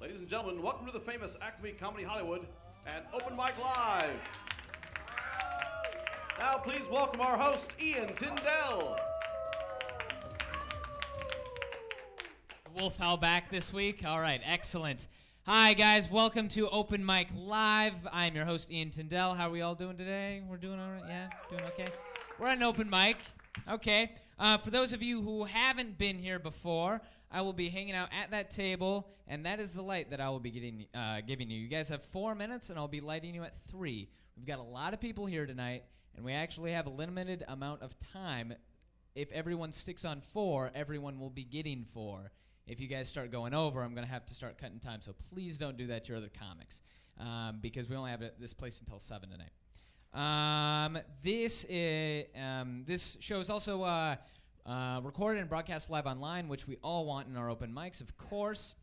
Ladies and gentlemen, welcome to the Famous ACME Comedy Hollywood and Open Mic Live. Now please welcome our host, Ian Tindell. Wolf Howl back this week. All right, excellent. Hi guys, welcome to Open Mic Live. I'm your host, Ian Tindell. How are we all doing today? We're doing all right? Yeah? Doing okay? We're at an open mic. Okay. For those of you who haven't been here before, I will be hanging out at that table, and that is the light that I will be giving you. You guys have 4 minutes, and I'll be lighting you at 3. We've got a lot of people here tonight, and we actually have a limited amount of time. If everyone sticks on 4, everyone will be getting 4. If you guys start going over, I'm going to have to start cutting time, so please don't do that to your other comics, because we only have this place until 7 tonight. This show is also recorded and broadcast live online, which we all want in our open mics, of course.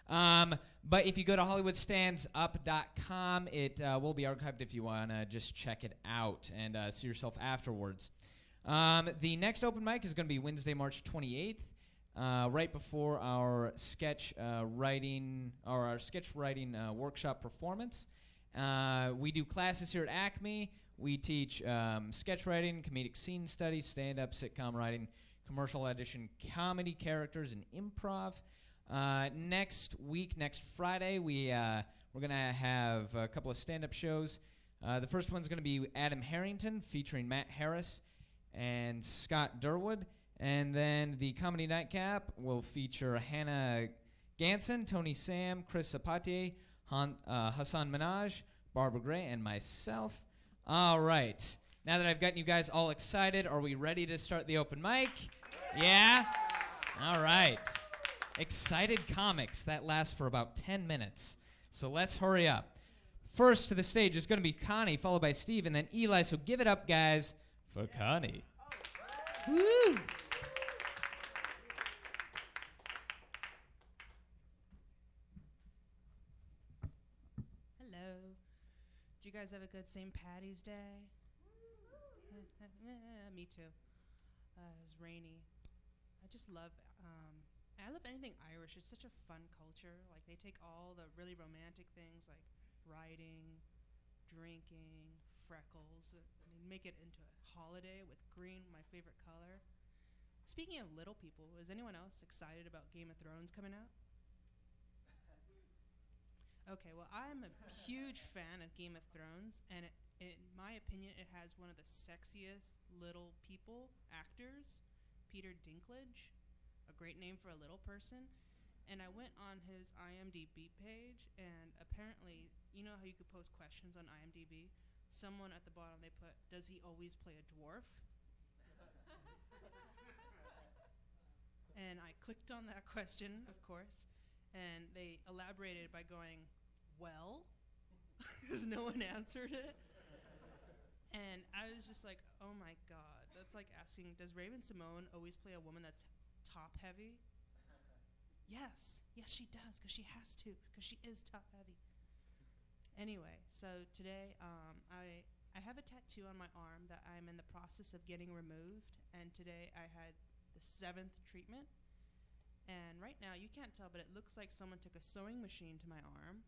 But if you go to HollywoodStandsUp.com, it will be archived if you want to just check it out and see yourself afterwards. The next open mic is going to be Wednesday, March 28th, right before our sketch writing workshop performance. We do classes here at ACME. We teach sketch writing, comedic scene studies, stand-up, sitcom writing, commercial audition, comedy characters, and improv. Next week, next Friday, we're going to have a couple of stand-up shows. The first one's going to be Adam Harrington featuring Matt Harris and Scott Durwood. And then the Comedy Nightcap will feature Hannah Ganson, Tony Sam, Chris Sapatier, Hassan Minaj, Barbara Gray, and myself. All right. Now that I've gotten you guys all excited, are we ready to start the open mic? Yeah? All right. Excited comics. That lasts for about 10 minutes. So let's hurry up. First to the stage is going to be Connie, followed by Steve, and then Eli. So give it up, guys, for Connie. Woo! Did you guys have a good St. Patty's Day? Me too. It was rainy. I just love, I love anything Irish. It's such a fun culture. Like, they take all the really romantic things like riding, drinking, freckles, and they make it into a holiday with green, my favorite color. Speaking of little people, is anyone else excited about Game of Thrones coming out? Okay, well, I'm a huge fan of Game of Thrones, and in my opinion, it has one of the sexiest little people actors, Peter Dinklage, a great name for a little person. And I went on his IMDb page, and apparently, you know how you could post questions on IMDb? Someone at the bottom, they put, does he always play a dwarf? And I clicked on that question, of course, and they elaborated by going, well, because no one answered it. And I was just like, oh my God, that's like asking, does Raven-Symoné always play a woman that's top heavy? Yes, she does, because she has to, because she is top heavy. Anyway, so today I have a tattoo on my arm that I'm in the process of getting removed, and today I had the 7th treatment. And right now, you can't tell, but it looks like someone took a sewing machine to my arm.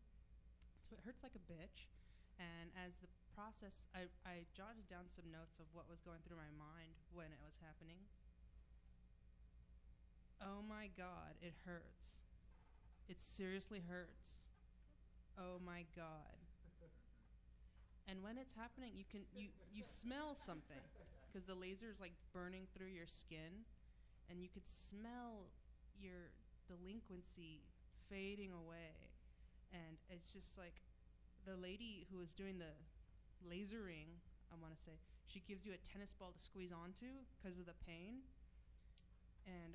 So it hurts like a bitch. And as the process, I jotted down some notes of what was going through my mind when it was happening. Oh my God, it hurts. It seriously hurts. Oh my God. And when it's happening, you smell something, because the laser is like burning through your skin, and you could smell your delinquency fading away. And it's just like the lady who was doing the lasering, I want to say, she gives you a tennis ball to squeeze onto because of the pain. And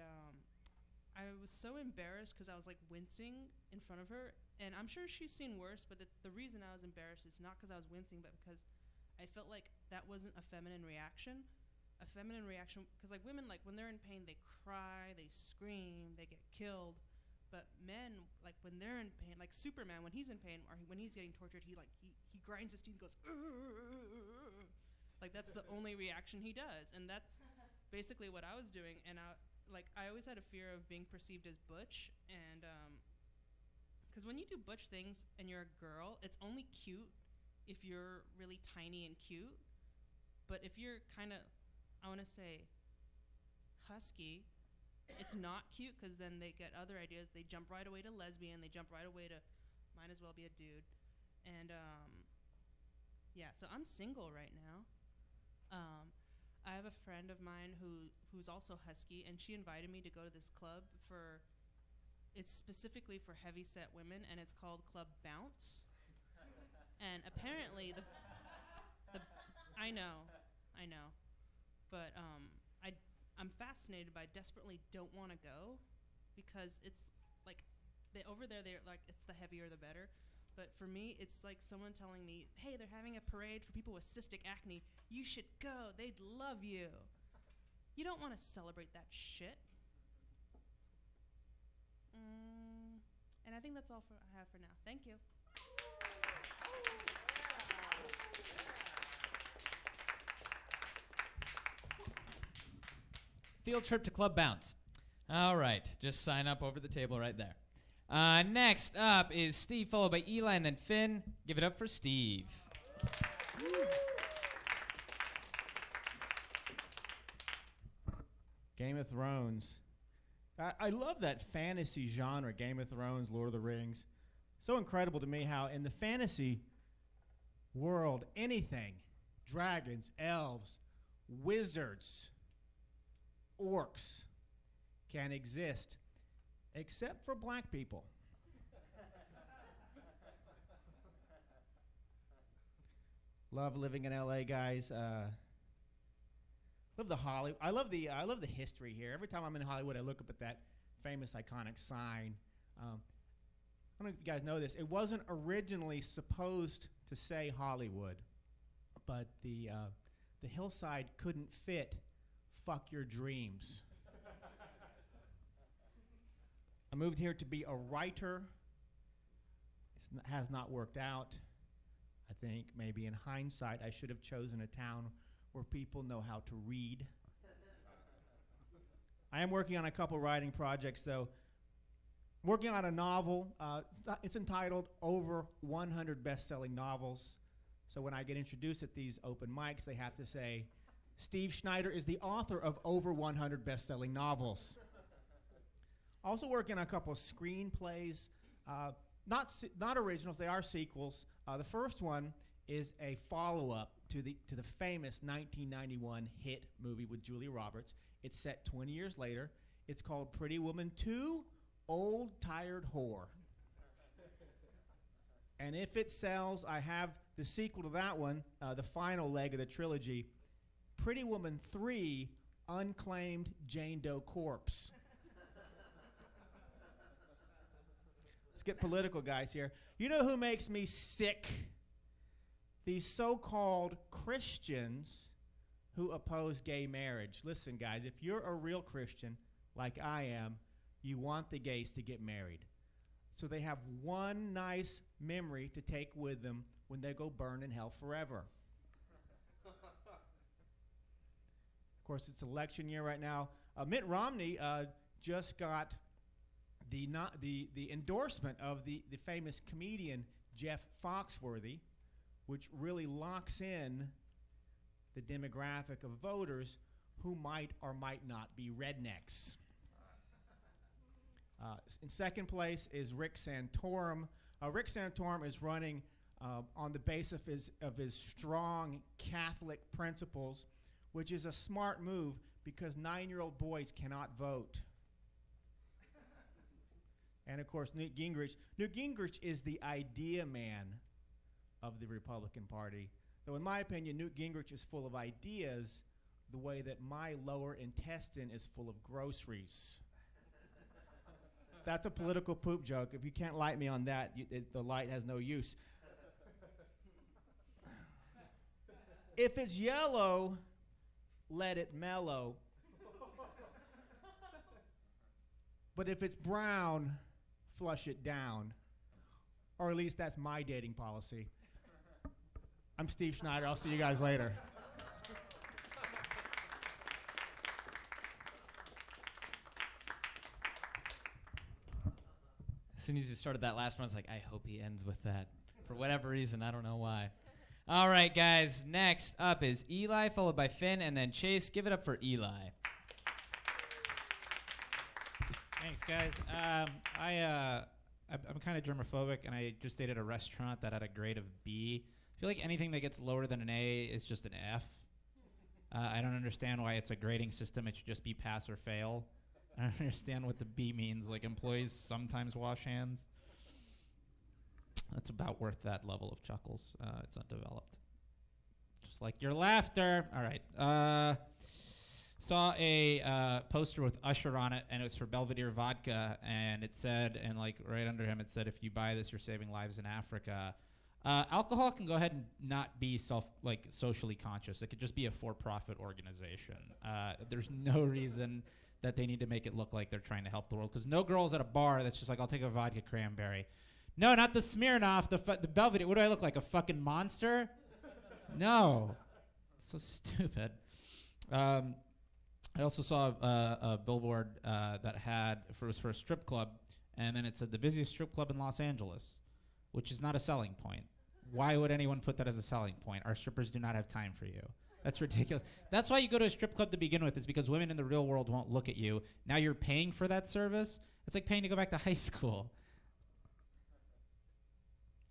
I was so embarrassed because I was like wincing in front of her. And I'm sure she's seen worse, but the reason I was embarrassed is not because I was wincing, but because I felt like that wasn't a feminine reaction. A feminine reaction, because like women, like when they're in pain, they cry, they scream, they get killed. But men, like when they're in pain, like Superman, when he's in pain or when he's getting tortured, he grinds his teeth and goes, "Ugh." Like that's the only reaction he does, and that's basically what I was doing. And I always had a fear of being perceived as butch, and Because when you do butch things and you're a girl, it's only cute if you're really tiny and cute. But if you're kind of, I want to say, husky, it's not cute because then they get other ideas. They jump right away to lesbian. They jump right away to might as well be a dude. And yeah, so I'm single right now. I have a friend of mine who's also husky, and she invited me to go to this club for, it's specifically for heavy-set women, and it's called Club Bounce. And apparently I know, but I'm fascinated, but I desperately don't want to go because it's like, over there they're like, it's the heavier the better. But for me, it's like someone telling me, hey, they're having a parade for people with cystic acne. You should go. They'd love you. You don't want to celebrate that shit. And I think that's all I have for now. Thank you. Field trip to Club Bounce. All right, just sign up over the table right there. Next up is Steve, followed by Eli, and then Finn. Give it up for Steve. Game of Thrones. I love that fantasy genre, Game of Thrones, Lord of the Rings. So incredible to me how in the fantasy world, anything, dragons, elves, wizards, orcs, can exist, except for black people. Love living in LA, guys. Love the Hollywood. I love the history here. Every time I'm in Hollywood, I look up at that famous iconic sign. I don't know if you guys know this. It wasn't originally supposed to say Hollywood, but the hillside couldn't fit "fuck your dreams." I moved here to be a writer. It has not worked out. I think maybe in hindsight, I should have chosen a town where people know how to read. I am working on a couple writing projects, though. I'm working on a novel. It's entitled Over 100 Best-Selling Novels. So when I get introduced at these open mics, they have to say, Steve Schneider is the author of over 100 best-selling novels. Also working on a couple of screenplays, not originals, they are sequels. The first one is a follow-up to the famous 1991 hit movie with Julia Roberts. It's set 20 years later. It's called Pretty Woman 2, Old Tired Whore. And if it sells, I have the sequel to that one, the final leg of the trilogy, Pretty Woman 3, Unclaimed Jane Doe Corpse. Let's get political, guys, here. You know who makes me sick? These so-called Christians who oppose gay marriage. Listen, guys, if you're a real Christian, like I am, you want the gays to get married. So they have one nice memory to take with them when they go burn in hell forever. Of course, it's election year right now. Mitt Romney just got the endorsement of the famous comedian Jeff Foxworthy, which really locks in the demographic of voters who might or might not be rednecks. In second place is Rick Santorum. Rick Santorum is running on the basis of his strong Catholic principles, which is a smart move because 9-year-old boys cannot vote. And of course, Newt Gingrich. Newt Gingrich is the idea man of the Republican Party. Though in my opinion, Newt Gingrich is full of ideas the way that my lower intestine is full of groceries. That's a political poop joke. If you can't light me on that, the light has no use. If it's yellow, let it mellow. But if it's brown, flush it down. Or at least that's my dating policy. I'm Steve Schneider. I'll see you guys later. soon as you started that last one, I was like, I hope he ends with that. For whatever reason, I don't know why. All right, guys. Next up is Eli, followed by Finn, and then Chase. Give it up for Eli. Thanks, guys. I'm kind of germophobic, and I just stayed at a restaurant that had a grade of B. I feel like anything that gets lower than an A is just an F. I don't understand why it's a grading system. It should just be pass or fail. I don't understand what the B means. Like, employees sometimes wash hands. That's about worth that level of chuckles. It's undeveloped. Just like your laughter. All right. Saw a poster with Usher on it, and it was for Belvedere vodka, and it said, and like right under him, it said, if you buy this, you're saving lives in Africa. Alcohol can go ahead and not be socially conscious. It could just be a for-profit organization. There's no reason that they need to make it look like they're trying to help the world, because no girl's at a bar that's just like, I'll take a vodka cranberry. No, not the Smirnoff, the Belvedere. What do I look like, a fucking monster? No. So stupid. I also saw a billboard that was for a strip club, and then it said the busiest strip club in Los Angeles, which is not a selling point. Why would anyone put that as a selling point? Our strippers do not have time for you. That's ridiculous. That's why you go to a strip club to begin with, is because women in the real world won't look at you. Now you're paying for that service. It's like paying to go back to high school.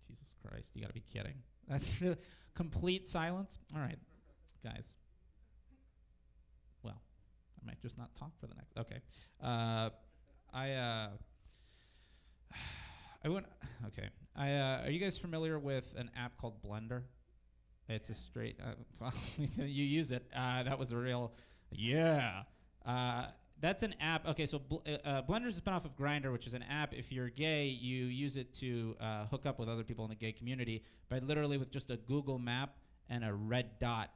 Jesus Christ, you gotta be kidding. That's really complete silence. All right, guys. Well, I might just not talk for the next. Okay. Are you guys familiar with an app called Blender? It's a straight. Well, you use it. That was a real. Yeah. That's an app. Okay, so Blender is a spinoff of Grindr, which is an app. If you're gay, you use it to hook up with other people in the gay community by literally with just a Google map and a red dot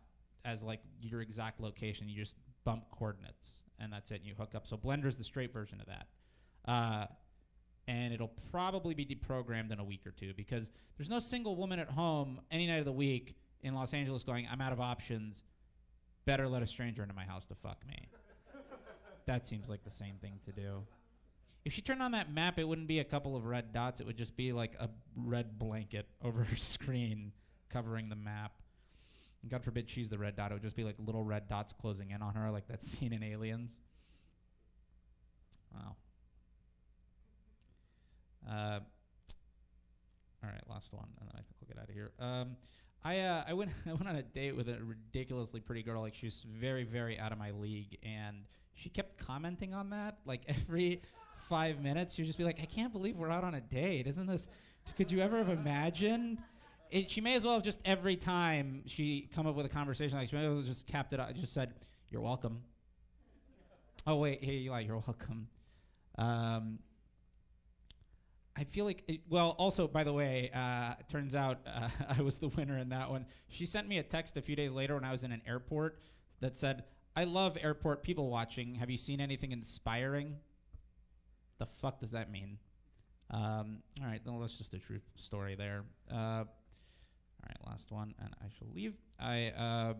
as like your exact location. You just bump coordinates, and that's it. And you hook up. So Blender is the straight version of that. And it'll probably be deprogrammed in a week or two, because there's no single woman at home any night of the week in Los Angeles going, I'm out of options. Better let a stranger into my house to fuck me. That seems like the same thing to do. If she turned on that map, it wouldn't be a couple of red dots. It would just be like a red blanket over her screen covering the map. And God forbid she's the red dot. It would just be like little red dots closing in on her, like that scene in Aliens. Wow. All right, last one, and then I think we'll get out of here. I went on a date with a ridiculously pretty girl. Like, she was very, very out of my league, and she kept commenting on that. Like, every 5 minutes, she'd just be like, I can't believe we're out on a date. Isn't this, could you ever have imagined? She may as well have just every time she come up with a conversation, like, she may as well have just capped it out. Just said, you're welcome. Oh, wait, hey, Eli, you're welcome. I feel like, also, by the way, it turns out I was the winner in that one. She sent me a text a few days later when I was in an airport that said, I love airport people watching. Have you seen anything inspiring? The fuck does that mean? All right, well, that's just a true story there. All right, last one, and I shall leave. I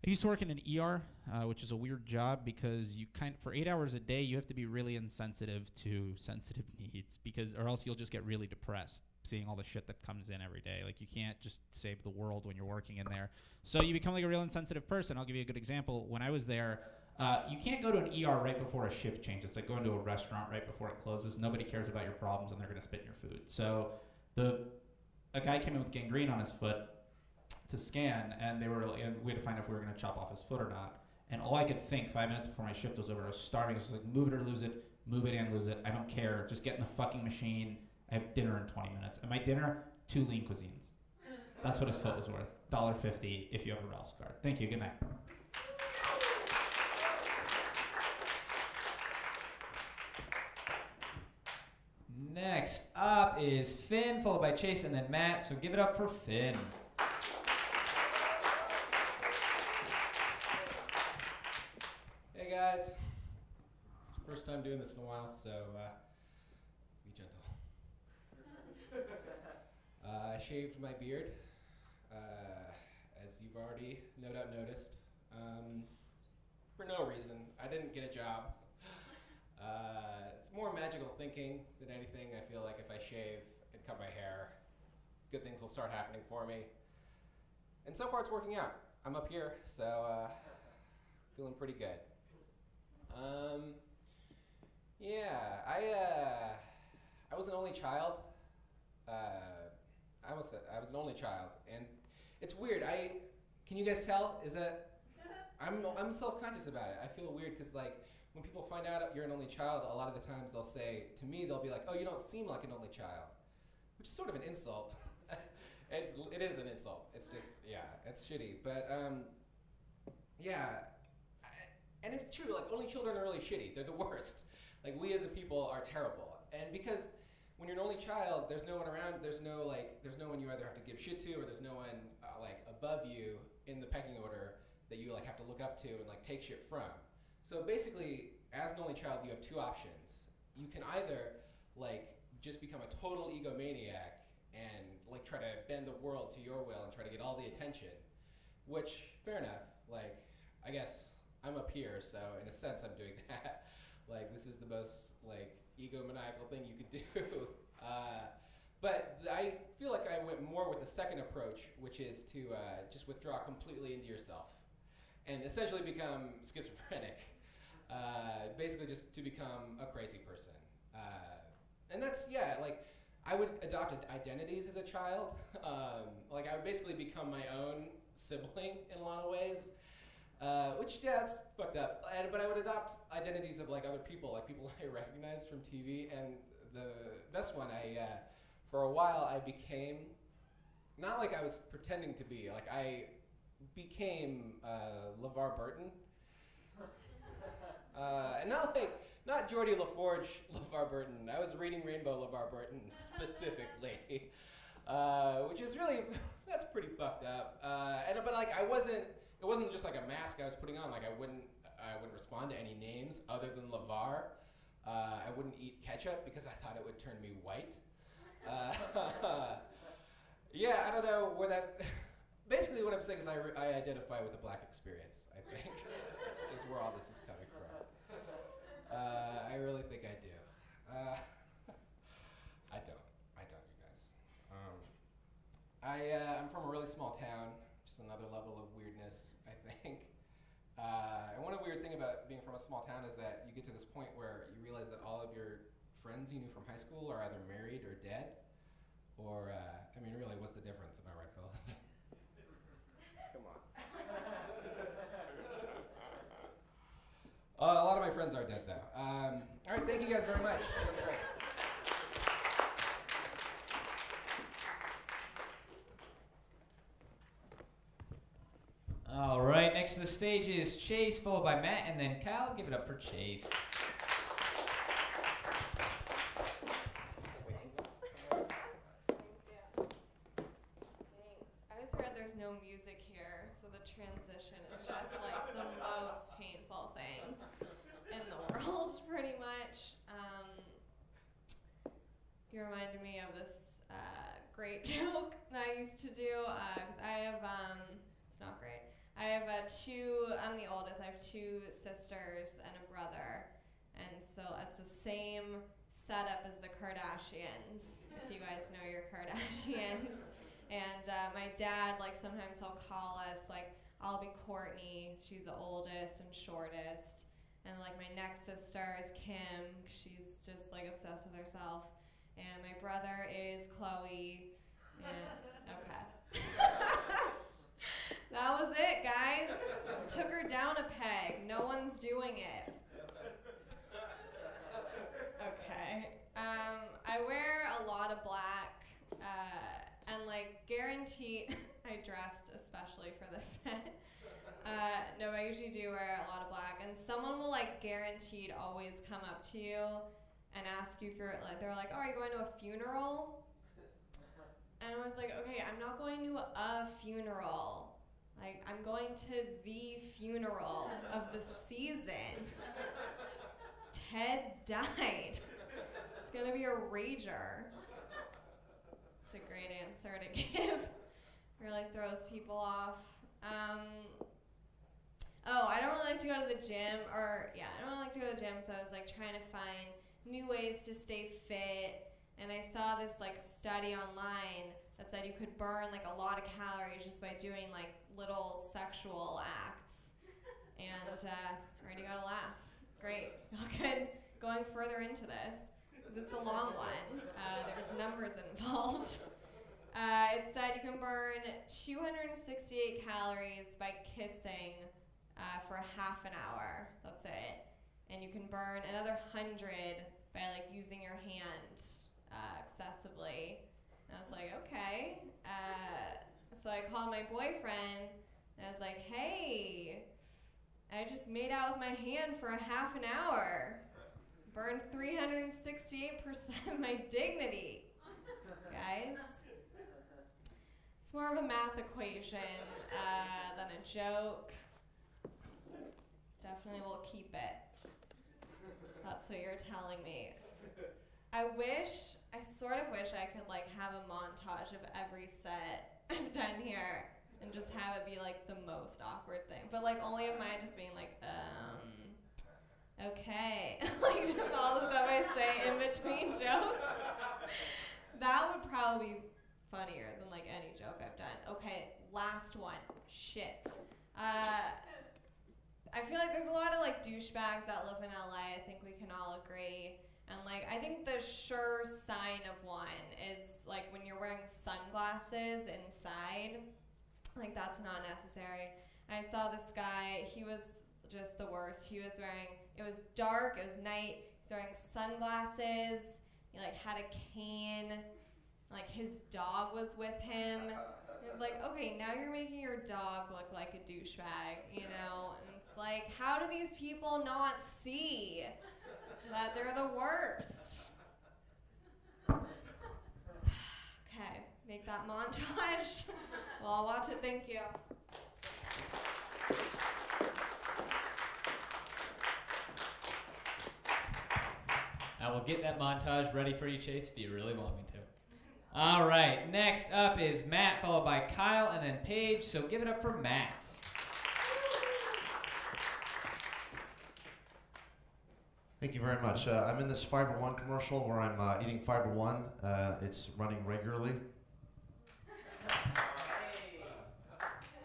used to work in an ER, which is a weird job, because you for 8 hours a day, you have to be really insensitive to sensitive needs, or else you'll just get really depressed seeing all the shit that comes in every day. Like, you can't just save the world when you're working in there. So you become like a real insensitive person. I'll give you a good example. When I was there, you can't go to an ER right before a shift change. It's like going to a restaurant right before it closes. Nobody cares about your problems, and they're going to spit in your food. So a guy came in with gangrene on his foot to scan, and we had to find out if we were going to chop off his foot or not. And all I could think 5 minutes before my shift was over, I was starving. I was like, move it or lose it, move it and lose it. I don't care. Just get in the fucking machine. I have dinner in 20 minutes. And my dinner, 2 lean cuisines. That's what his foot was worth. $1.50 if you have a Ralph's card. Thank you. Good night. Next up is Finn, followed by Chase, and then Matt. So give it up for Finn. Hey guys, it's the first time doing this in a while, so be gentle. I shaved my beard, as you've already no doubt noticed, for no reason. I didn't get a job. It's more magical thinking than anything. I feel like if I shave and cut my hair, good things will start happening for me. And so far it's working out. I'm up here, so feeling pretty good. Yeah, I was an only child. I was an only child, and it's weird. Can you guys tell? Is that I'm self-conscious about it. I feel weird because like when people find out you're an only child, a lot of the times they'll say to me, they'll be like, "Oh, you don't seem like an only child," which is sort of an insult. It is an insult. It's just it's shitty. But and it's true. Like only children are really shitty. They're the worst. Like we as a people are terrible, and because when you're an only child, there's no one around. There's no one you either have to give shit to, or there's no one like above you in the pecking order that you like have to look up to and like take shit from. So basically, as an only child, you have two options. You can either like just become a total egomaniac and like try to bend the world to your will and try to get all the attention, which fair enough. Like I guess I'm up here, so in a sense I'm doing that. Like this is the most like egomaniacal thing you could do. But I feel like I went more with the second approach, which is to just withdraw completely into yourself and essentially become schizophrenic. Basically just to become a crazy person. And that's, like I would adopt identities as a child. Like I would basically become my own sibling in a lot of ways. Which, it's fucked up. But I would adopt identities of like other people, like people I recognize from TV. And the best one, for a while I became, not like I was pretending to be, like I became LeVar Burton. And not Geordie LaForge LeVar Burton. I was reading Rainbow LeVar Burton specifically. Which is really, that's pretty fucked up. But like it wasn't just like a mask I was putting on. Like I wouldn't respond to any names other than LeVar. I wouldn't eat ketchup because I thought it would turn me white. I don't know where that. Basically, what I'm saying is I identify with the black experience. I think is where all this is coming from. I really think I do. I don't, you guys. I'm from a really small town. Just another level of weirdness, I think. And one weird thing about being from a small town is that you get to this point where you realize that all of your friends you knew from high school are either married or dead. Or, really, what's the difference? Am I right, fellas? Come on. A lot of my friends are dead, though. All right, thank you guys very much. That was great. All right, next to the stage is Chase, followed by Matt, and then Kyle. Give it up for Chase. Transition is just like the most painful thing in the world, pretty much. You reminded me of this great joke that I used to do, because I have, it's not great. I have I'm the oldest, I have two sisters and a brother, and so it's the same setup as the Kardashians, if you guys know your Kardashians. And my dad, like, sometimes he'll call us, like, I'll be Courtney, she's the oldest and shortest. And, like, my next sister is Kim, she's just, like, obsessed with herself. And my brother is Chloe. And, okay. That was it, guys. Took her down a peg. No one's doing it. Okay. I wear a lot of black. And like guaranteed, I dressed especially for this set. No, I usually do wear a lot of black, and someone will like guaranteed always come up to you and ask you if you're like, they're like, oh, are you going to a funeral? And I was like, okay, I'm not going to a funeral. Like, I'm going to the funeral of the season. Ted died. It's gonna be a rager. It's a great answer to give. Really throws people off. Oh, I don't really like to go to the gym, I don't really like to go to the gym, so I was like trying to find new ways to stay fit, and I saw this like study online that said you could burn like a lot of calories just by doing like little sexual acts, and I already got a laugh. Great, good. Going further into this, because it's a long one. There's numbers involved. It said you can burn 268 calories by kissing for a half an hour. That's it. And you can burn another 100 by like using your hand excessively. And I was like, okay. So I called my boyfriend and I was like, hey, I just made out with my hand for a half an hour. Burned 368% of my dignity. Guys. It's more of a math equation than a joke. Definitely will keep it. That's what you're telling me. I sort of wish I could like have a montage of every set I've done here and just have it be like the most awkward thing. But like only of mine just being like, okay. Like just all the stuff I say in between jokes. That would probably be funnier than like any joke I've done. Okay, last one. Shit. I feel like there's a lot of like douchebags that live in LA. I think we can all agree. And like I think the sure sign of one is like when you're wearing sunglasses inside. Like that's not necessary. I saw this guy, he was just the worst. He was wearing, it was dark, it was night, he was wearing sunglasses, he like had a cane, like his dog was with him. It was like, okay, now you're making your dog look like a douchebag, you know? And it's like, how do these people not see that they're the worst? Okay, make that montage. Well, I'll watch it, thank you. I will get that montage ready for you, Chase, if you really want me to. All right, next up is Matt, followed by Kyle, and then Paige. So give it up for Matt. Thank you very much. I'm in this Fiber One commercial where I'm eating Fiber One. It's running regularly.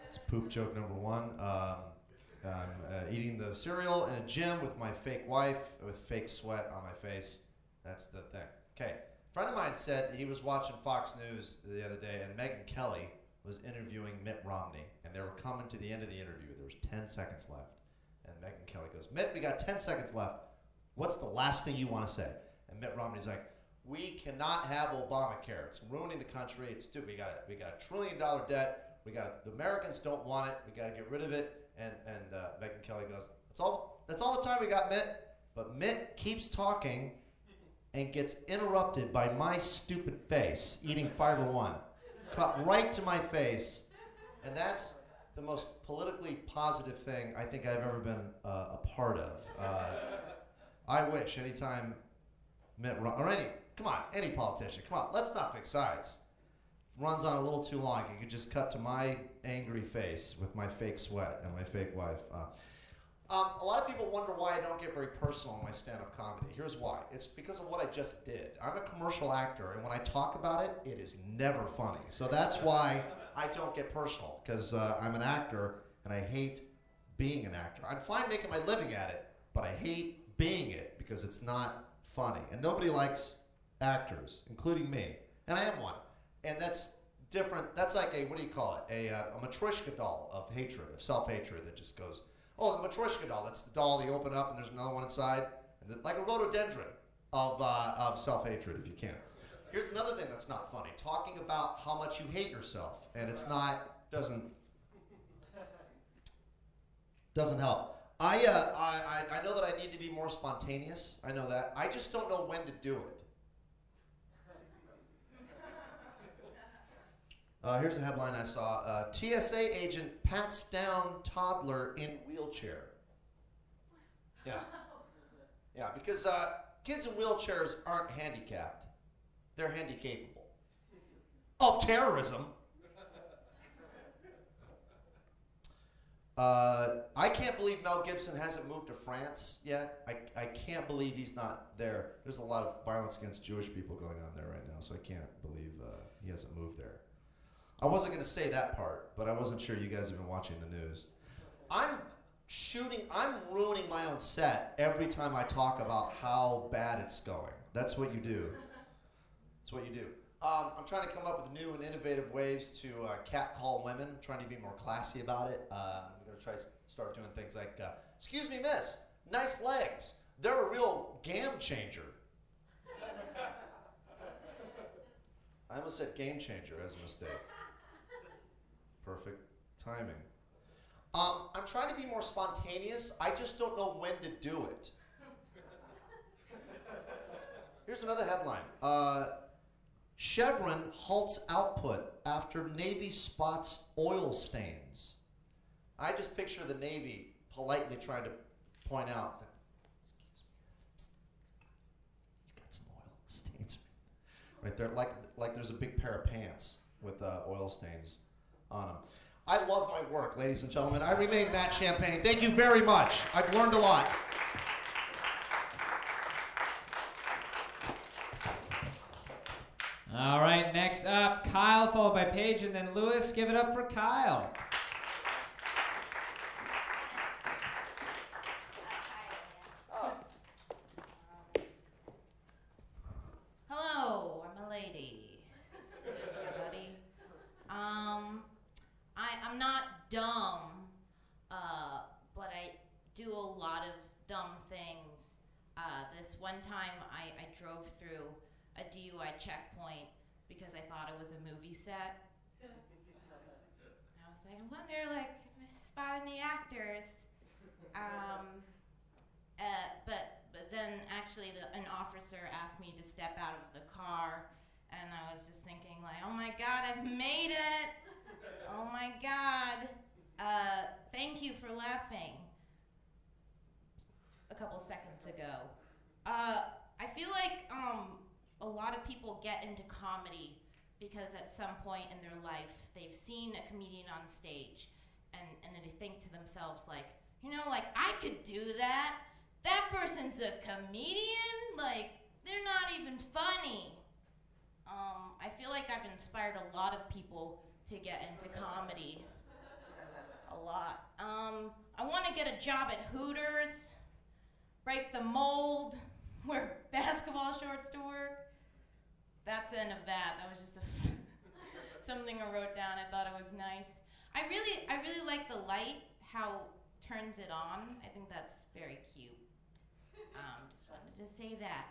It's poop joke number one. I'm eating the cereal in a gym with my fake wife with fake sweat on my face. That's the thing. Okay. A friend of mine said he was watching Fox News the other day and Megyn Kelly was interviewing Mitt Romney and they were coming to the end of the interview. There was 10 seconds left. And Megyn Kelly goes, Mitt, we got 10 seconds left. What's the last thing you want to say? And Mitt Romney's like, we cannot have Obamacare. It's ruining the country. It's stupid. We got $1 trillion debt. The Americans don't want it. We got to get rid of it. And Megyn Kelly goes, that's all the time we got, Mitt. But Mitt keeps talking and gets interrupted by my stupid face eating Fiber One. Cut right to my face. And that's the most politically positive thing I think I've ever been a part of. I wish anytime Mitt Romney, any politician, come on, let's not pick sides. Runs on a little too long. You could just cut to my angry face with my fake sweat and my fake wife. A lot of people wonder why I don't get very personal in my stand-up comedy. Here's why. It's because of what I just did. I'm a commercial actor, and when I talk about it, it is never funny. So that's why I don't get personal, because I'm an actor, and I hate being an actor. I'm fine making my living at it, but I hate being it because it's not funny. And nobody likes actors, including me. And I am one. And that's different. That's like a, what do you call it? A matryoshka doll of hatred, of self-hatred that just goes, oh, the matryoshka doll. That's the doll you open up and there's another one inside. And like a rhododendron of self-hatred, if you can. Here's another thing that's not funny. Talking about how much you hate yourself. And it's not, doesn't help. I know that I need to be more spontaneous. I know that. I just don't know when to do it. Here's a headline I saw. TSA agent pats down toddler in wheelchair. Yeah. Yeah, because kids in wheelchairs aren't handicapped. They're handicapable. Of terrorism. I can't believe Mel Gibson hasn't moved to France yet. I can't believe he's not there. There's a lot of violence against Jewish people going on there right now, so I can't believe he hasn't moved there. I wasn't going to say that part, but I wasn't sure you guys have been watching the news. I'm ruining my own set every time I talk about how bad it's going. That's what you do. That's what you do. I'm trying to come up with new and innovative ways to catcall women. I'm trying to be more classy about it. I'm going to try to start doing things like, excuse me, miss, nice legs. They're a real game changer. I almost said game changer as a mistake. Perfect timing. I'm trying to be more spontaneous. I just don't know when to do it. Here's another headline. Chevron halts output after Navy spots oil stains. I just picture the Navy politely trying to point out, excuse me, psst, you got some oil stains right there, like there's a big pair of pants with oil stains on them. I love my work, ladies and gentlemen. I remain Matt Champagne. Thank you very much. I've learned a lot. All right, next up, Kyle, followed by Paige, and then Lewis. Give it up for Kyle. Hello, I'm a lady. Everybody. I'm not dumb, but I do a lot of dumb things. This one time I drove through a DUI checkpoint because I thought it was a movie set. I was like, I wonder, like, if I spot any actors. But then actually an officer asked me to step out of the car, and I was just thinking, like, oh my God, I've made it. Oh my God. Thank you for laughing. A couple seconds ago. I feel like a lot of people get into comedy because at some point in their life they've seen a comedian on stage and then they think to themselves, like, you know, like, I could do that. That person's a comedian? Like, they're not even funny. I feel like I've inspired a lot of people to get into comedy. A lot. I want to get a job at Hooters, break the mold, wear basketball shorts to work. That's the end of that. That was just something I wrote down. I thought it was nice. I really like the light, how turns it on. I think that's very cute. Just wanted to say that.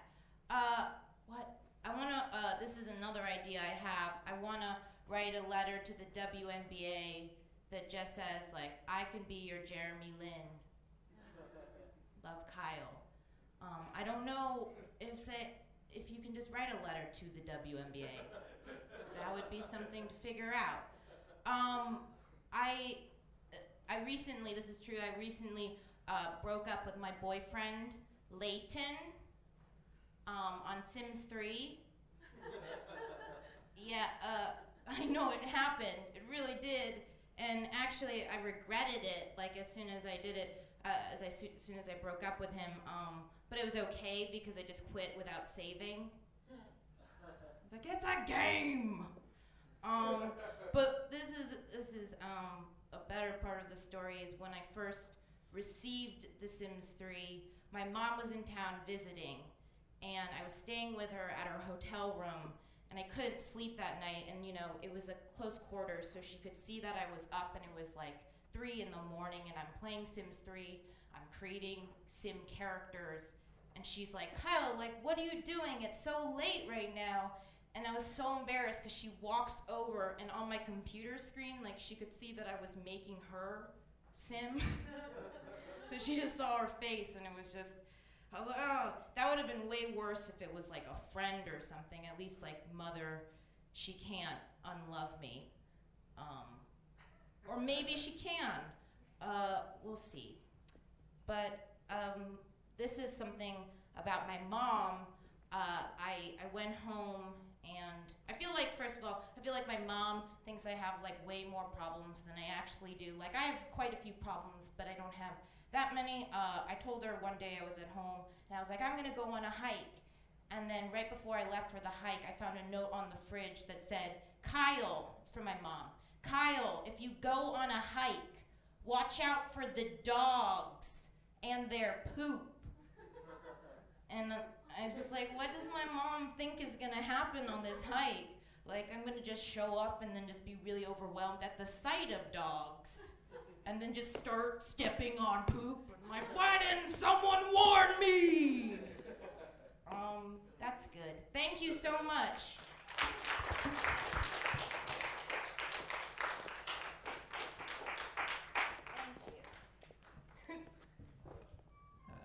This is another idea I have. I want to write a letter to the WNBA that just says, like, I can be your Jeremy Lin. Love, Kyle. I don't know if you can just write a letter to the WNBA. That would be something to figure out. I recently, this is true, I recently broke up with my boyfriend, Layton, on Sims 3. Yeah, I know it happened. It really did. And actually, I regretted it, like, as soon as I did it, as soon as I broke up with him. But it was okay because I just quit without saving. It's like, it's a game. But this is a better part of the story is when I first received The Sims 3, my mom was in town visiting, and I was staying with her at her hotel room, and I couldn't sleep that night, and, you know, it was a close quarters, so she could see that I was up, and it was like 3 in the morning, and I'm playing Sims 3, I'm creating Sim characters, and she's like, Kyle, like, what are you doing? It's so late right now. And I was so embarrassed because she walks over, and on my computer screen, like, she could see that I was making her Sim. So she just saw her face, and it was just, I was like, oh, that would have been way worse if it was like a friend or something. At least, like, mother, she can't unlove me. Or maybe she can. We'll see. But this is something about my mom. I went home And I feel like, first of all, I feel like my mom thinks I have like way more problems than I actually do. Like I have quite a few problems, but I don't have that many. I told her one day I was at home and I was like, I'm gonna go on a hike. And then right before I left for the hike, I found a note on the fridge that said, Kyle, it's from my mom, Kyle, if you go on a hike, watch out for the dogs and their poop. And I was just like, what does my mom think is gonna happen on this hike? Like, I'm gonna just show up and then just be really overwhelmed at the sight of dogs. And then just start stepping on poop. And like, why didn't someone warn me? That's good. Thank you so much.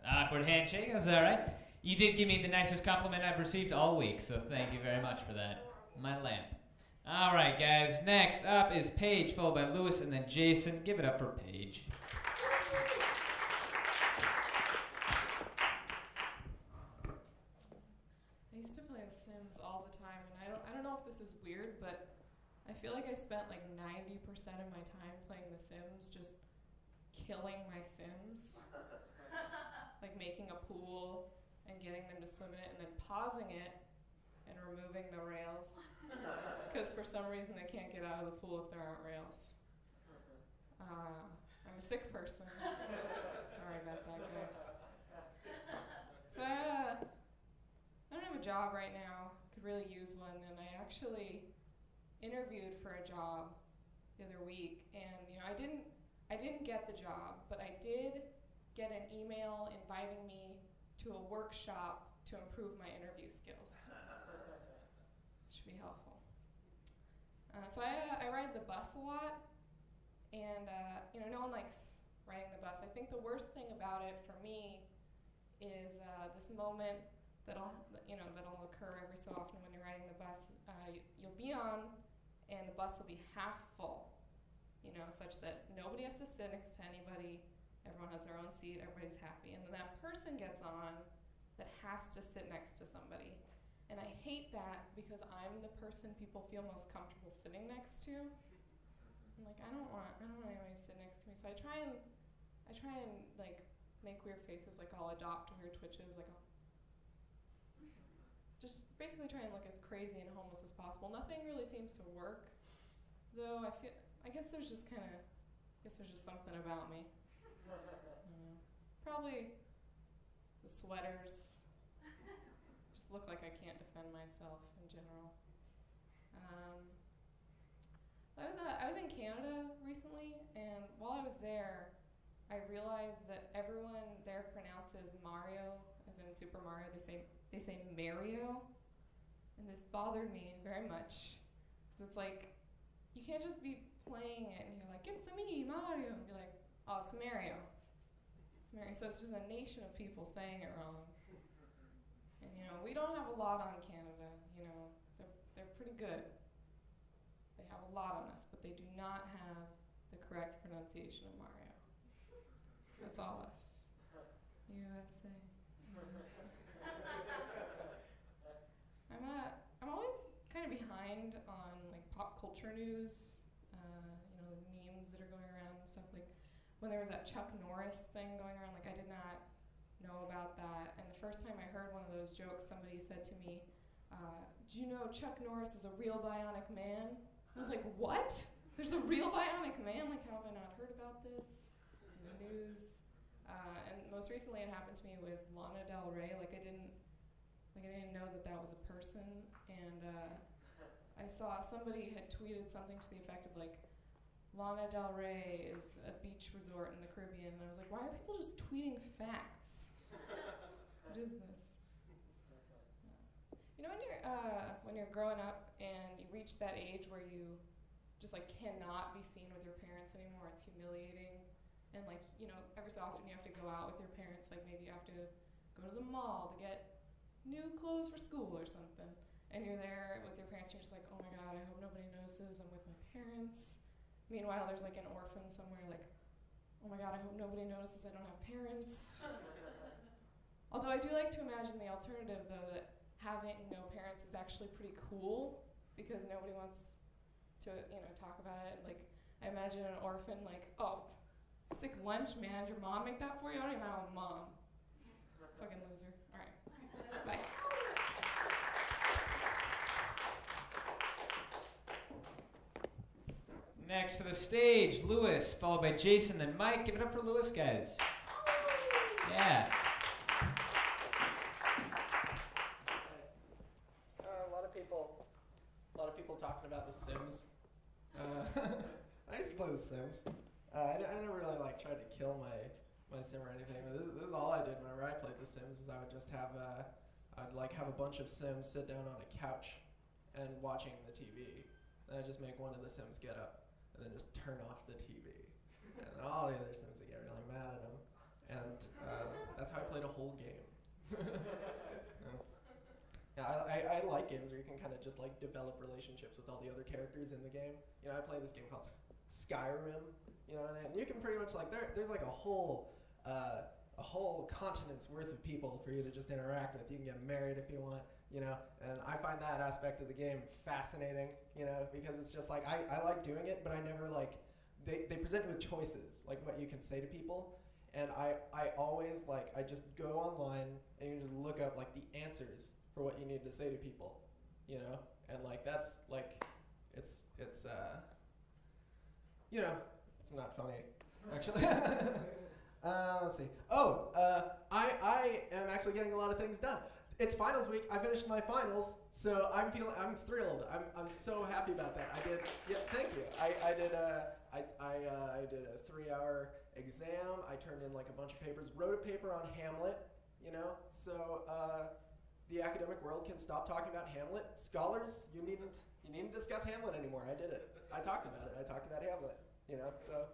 Awkward handshake, that's all right. You did give me the nicest compliment I've received all week, so thank you very much for that. My lamp. All right, guys, next up is Paige, followed by Lewis, and then Jason. Give it up for Paige. I used to play The Sims all the time, and I don't know if this is weird, but I feel like I spent like 90% of my time playing The Sims just killing my Sims. Like making a pool and getting them to swim in it and then pausing it and removing the rails. Because for some reason they can't get out of the pool if there aren't rails. I'm a sick person. Sorry about that, guys. So I don't have a job right now. Could really use one, and I actually interviewed for a job the other week, and I didn't get the job, but I did get an email inviting me to a workshop to improve my interview skills. Should be helpful. So I ride the bus a lot, and no one likes riding the bus. I think the worst thing about it for me is this moment that'll occur every so often when you're riding the bus. You'll be on, and the bus will be half full, such that nobody has to sit next to anybody. Everyone has their own seat, everybody's happy. And then that person gets on that has to sit next to somebody. And I hate that because I'm the person people feel most comfortable sitting next to. I'm like, I don't want anybody to sit next to me. So I try and like make weird faces, like I'll adopt weird twitches, like I'll just basically try and look as crazy and homeless as possible. Nothing really seems to work, though. I guess there's just something about me. Probably the sweaters just look like I can't defend myself in general. I was in Canada recently, and while I was there, I realized that everyone there pronounces Mario, as in Super Mario. They say Mario, and this bothered me very much, because it's like you can't just be playing it and you're like, it's me, Mario, and be like, oh, it's Mario. So it's just a nation of people saying it wrong. And we don't have a lot on Canada. They're pretty good. They have a lot on us, but they do not have the correct pronunciation of Mario. That's all us. USA. I'm always kind of behind on like pop culture news. The memes that are going around and stuff. Like when there was that Chuck Norris thing going around, like I did not know about that. And the first time I heard one of those jokes, somebody said to me, do you know Chuck Norris is a real bionic man? I was like, what? There's a real bionic man? Like, how have I not heard about this in the news? And most recently it happened to me with Lana Del Rey. I didn't know that was a person. And I saw somebody had tweeted something to the effect of like, Lana Del Rey is a beach resort in the Caribbean. And I was like, why are people just tweeting facts? What is this? When you're growing up and you reach that age where you just like cannot be seen with your parents anymore, it's humiliating. And every so often you have to go out with your parents, like maybe you have to go to the mall to get new clothes for school or something. And you're there with your parents, you're just like, oh my God, I hope nobody notices I'm with my parents. Meanwhile, there's like an orphan somewhere, like, oh my God, I hope nobody notices I don't have parents. Although I do like to imagine the alternative, though, that having no parents is actually pretty cool because nobody wants to, talk about it. Like, I imagine an orphan like, oh, sick lunch, man. Did your mom make that for you? I don't even have a mom. Fucking loser. All right. Bye. Next to the stage, Lewis, followed by Jason, then Mike. Give it up for Lewis, guys. Yeah. A lot of people talking about The Sims. I used to play The Sims. I never really tried to kill my sim or anything, but this is all I did whenever I played The Sims. Is I would just have have a bunch of Sims sit down on a couch and watching the TV. And I'd just make one of the Sims get up and then just turn off the TV. And then all the other Sims would get really mad at him. And that's how I played a whole game. Yeah, I like games where you can kind of just develop relationships with all the other characters in the game. I play this game called Skyrim, and you can pretty much there's a whole continent's worth of people for you to just interact with. You can get married if you want, and I find that aspect of the game fascinating, because it's just I like doing it, but I never they present you with choices, what you can say to people. And I always I just go online and you just look up the answers for what you need to say to people, and that's it's it's not funny, actually. Let's see. I am actually getting a lot of things done. It's finals week. I finished my finals, so I'm thrilled. I'm so happy about that. Thank you. I did a 3-hour exam. I turned in a bunch of papers, wrote a paper on Hamlet, so the academic world can stop talking about Hamlet. Scholars, you needn't discuss Hamlet anymore. I did it. I talked about it. I talked about Hamlet, so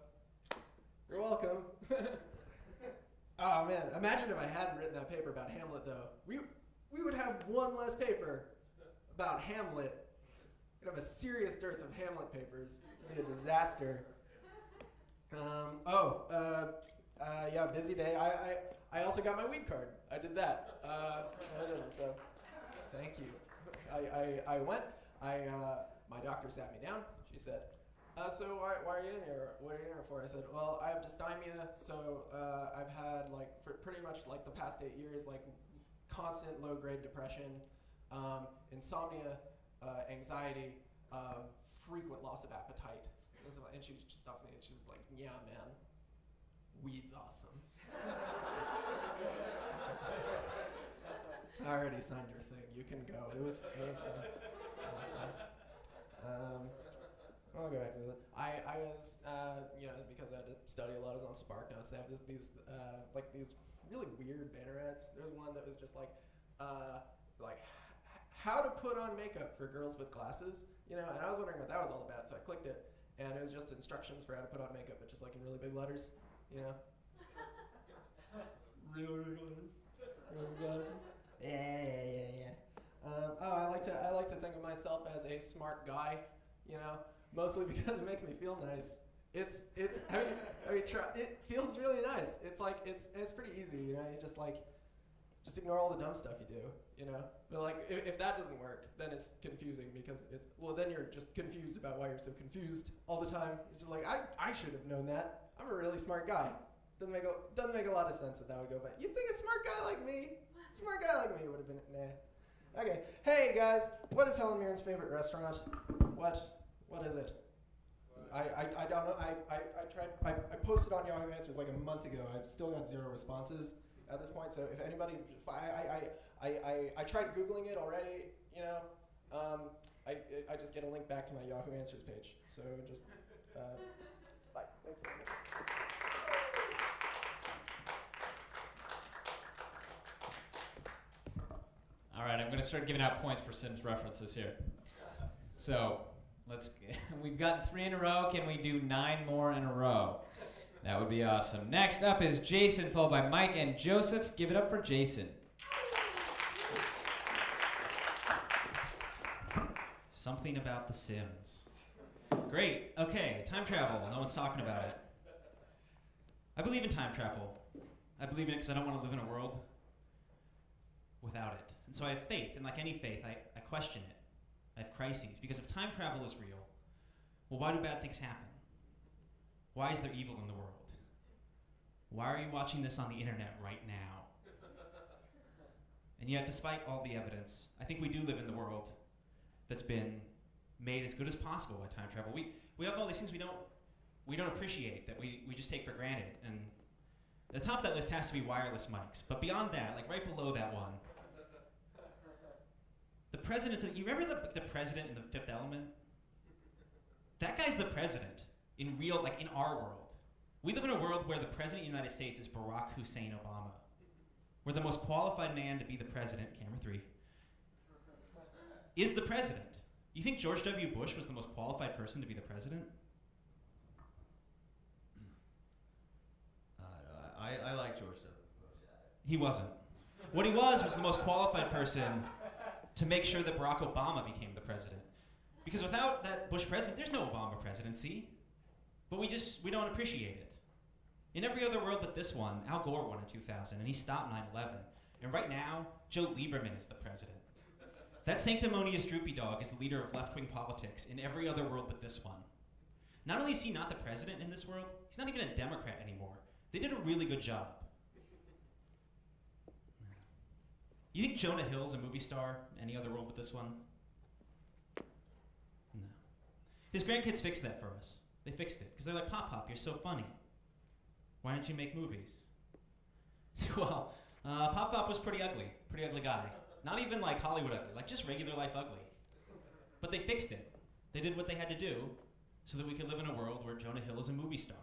you're welcome. Oh man, imagine if I hadn't written that paper about Hamlet though. We would have one less paper about Hamlet. We'd have a serious dearth of Hamlet papers. It'd be a disaster. Yeah, busy day. I also got my weed card. I did that. I didn't, so thank you. I went. My doctor sat me down. She said, so why are you in here? What are you in here for? I said, well, I have dysthymia, so I've had for pretty much the past 8 years, constant low-grade depression, insomnia, anxiety, frequent loss of appetite. And she just stopped me and she's like, yeah, man, weed's awesome. I already signed your thing. You can go. It was awesome. I'll go back to that. I was, because I had to study a lot, I was on Spark Notes. They have these really weird banner ads. There's one that was just how to put on makeup for girls with glasses, and I was wondering what that was all about, so I clicked it, and it was just instructions for how to put on makeup, but just in really big letters, Really big letters. Girls with glasses. Yeah. I like to think of myself as a smart guy, mostly because it makes me feel nice. It feels really nice. It's pretty easy, you just ignore all the dumb stuff you do, But if that doesn't work, then it's confusing because then you're just confused about why you're so confused all the time. It's just I should have known that. I'm a really smart guy. Doesn't make a lot of sense that would go, but you'd think a smart guy like me would have been, nah. Okay, hey guys, what is Helen Mirren's favorite restaurant? What is it? I don't know. I posted on Yahoo Answers a month ago. I've still got 0 responses at this point. So if anybody, I tried Googling it already. I just get a link back to my Yahoo Answers page. So just bye. Thanks. All right, I'm going to start giving out points for Sims references here. So we've gotten 3 in a row. Can we do 9 more in a row? That would be awesome. Next up is Jason, followed by Mike and Joseph. Give it up for Jason. Something about The Sims. Great. Okay, time travel. No one's talking about it. I believe in time travel. I believe in it because I don't want to live in a world without it. And so I have faith, and like any faith, I question it. I have crises, because if time travel is real, well, why do bad things happen? Why is there evil in the world? Why are you watching this on the internet right now? And yet, despite all the evidence, I think we do live in the world that's been made as good as possible by time travel. We have all these things we don't appreciate, that we just take for granted. And the top of that list has to be wireless mics. But beyond that, like right below that one, the president, you remember the president in The Fifth Element? That guy's the president in real, like in our world. We live in a world where the president of the United States is Barack Hussein Obama. We're the most qualified man to be the president, camera 3, is the president. You think George W. Bush was the most qualified person to be the president? I like George W. Bush. He wasn't. What he was the most qualified person to make sure that Barack Obama became the president. Because without that Bush president, there's no Obama presidency. But we don't appreciate it. In every other world but this one, Al Gore won in 2000, and he stopped 9/11. And right now, Joe Lieberman is the president. That sanctimonious droopy dog is the leader of left-wing politics in every other world but this one. Not only is he not the president in this world, he's not even a Democrat anymore. They did a really good job. You think Jonah Hill's a movie star any other world but this one? No. His grandkids fixed that for us. They fixed it, because they're like, Pop, you're so funny. Why don't you make movies? So, well, Pop was pretty ugly guy. Not even like Hollywood ugly, like just regular life ugly. But they fixed it. They did what they had to do so that we could live in a world where Jonah Hill is a movie star.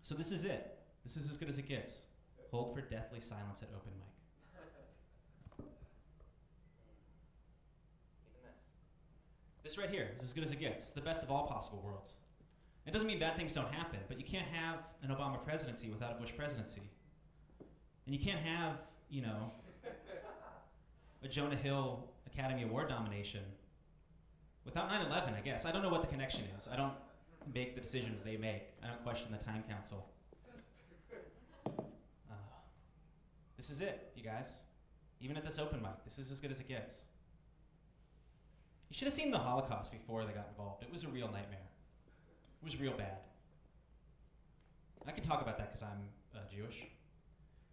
So this is it. This is as good as it gets. Hold for deathly silence at open mic. Even this right here is as good as it gets. It's the best of all possible worlds. It doesn't mean bad things don't happen, but you can't have an Obama presidency without a Bush presidency. And you can't have, a Jonah Hill Academy Award nomination without 9/11, I guess. I don't know what the connection is. I don't make the decisions they make. I don't question the time council. This is it, you guys. Even at this open mic, this is as good as it gets. You should have seen the Holocaust before they got involved. It was a real nightmare. It was real bad. I can talk about that because I'm Jewish.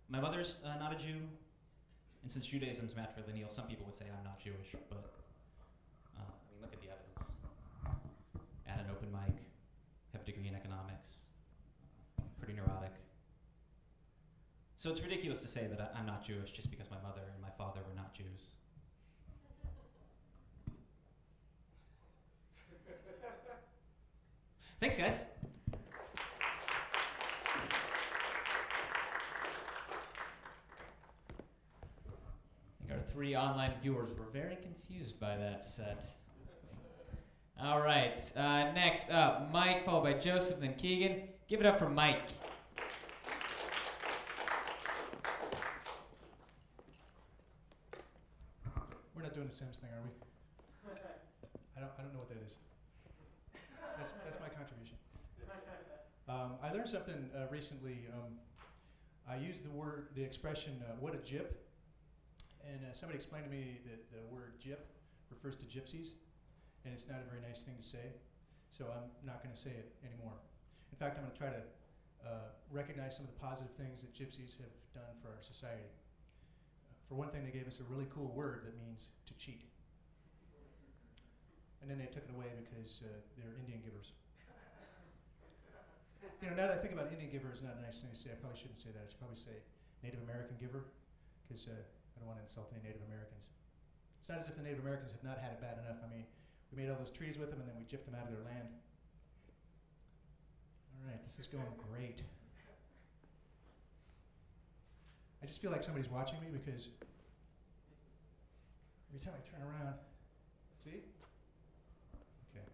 My mother's not a Jew, and since Judaism's matrilineal, some people would say I'm not Jewish, but look at the evidence. At an open mic, have a degree in economics, pretty neurotic. So it's ridiculous to say that I'm not Jewish just because my mother and my father were not Jews. Thanks, guys. I think our 3 online viewers were very confused by that set. All right, next up, Mike, followed by Joseph, then Keegan. Give it up for Mike. We're not doing the Sims thing, are we? I don't know what that is. That's my contribution. I learned something recently. I used the expression, what a gyp. And somebody explained to me that the word gyp refers to gypsies. And it's not a very nice thing to say. So I'm not going to say it anymore. In fact, I'm going to try to recognize some of the positive things that gypsies have done for our society. For one thing, they gave us a really cool word that means to cheat. And then they took it away because they're Indian givers. Now that I think about Indian giver is not a nice thing to say. I probably shouldn't say that. I should probably say Native American giver, because I don't want to insult any Native Americans. It's not as if the Native Americans have not had it bad enough. I mean, we made all those treaties with them, and then we gypped them out of their land. All right, this is going great. I just feel like somebody's watching me because every time I turn around, see? Okay.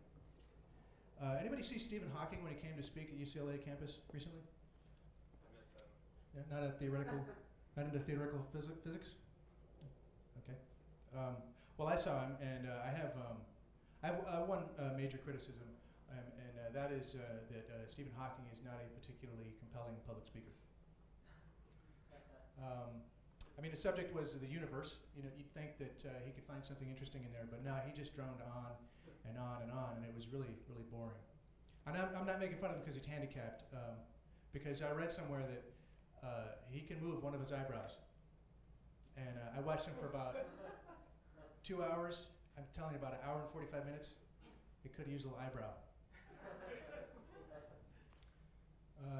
Anybody see Stephen Hawking when he came to speak at UCLA campus recently? I missed that. Yeah, not into theoretical physics? Okay. Well, I saw him, and I have one major criticism, and that is that Stephen Hawking is not a particularly compelling public speaker. I mean, the subject was the universe. You know, you'd think that he could find something interesting in there, but no, he just droned on and on and on, and it was really, really boring. And I'm not making fun of him because he's handicapped, because I read somewhere that he can move one of his eyebrows. And I watched him for about 2 hours. I'm telling you, about an hour and 45 minutes. He could use a little eyebrow.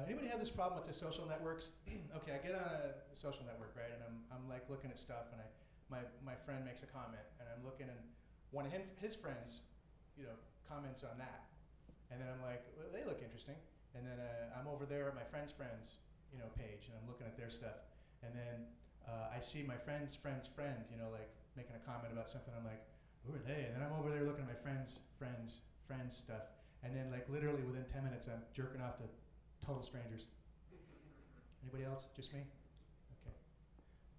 Anybody have this problem with the social networks? Okay, I get on a social network, right, and I'm like looking at stuff, and my friend makes a comment, and I'm looking, and one of his friends, you know, comments on that, and then I'm like, well, they look interesting, and then I'm over there at my friend's you know, page, and I'm looking at their stuff, and then I see my friend's friend, you know, like making a comment about something. I'm like, who are they? And then I'm over there looking at my friend's stuff, and then like literally within 10 minutes, I'm jerking off to total strangers. Anybody else? Just me? Okay.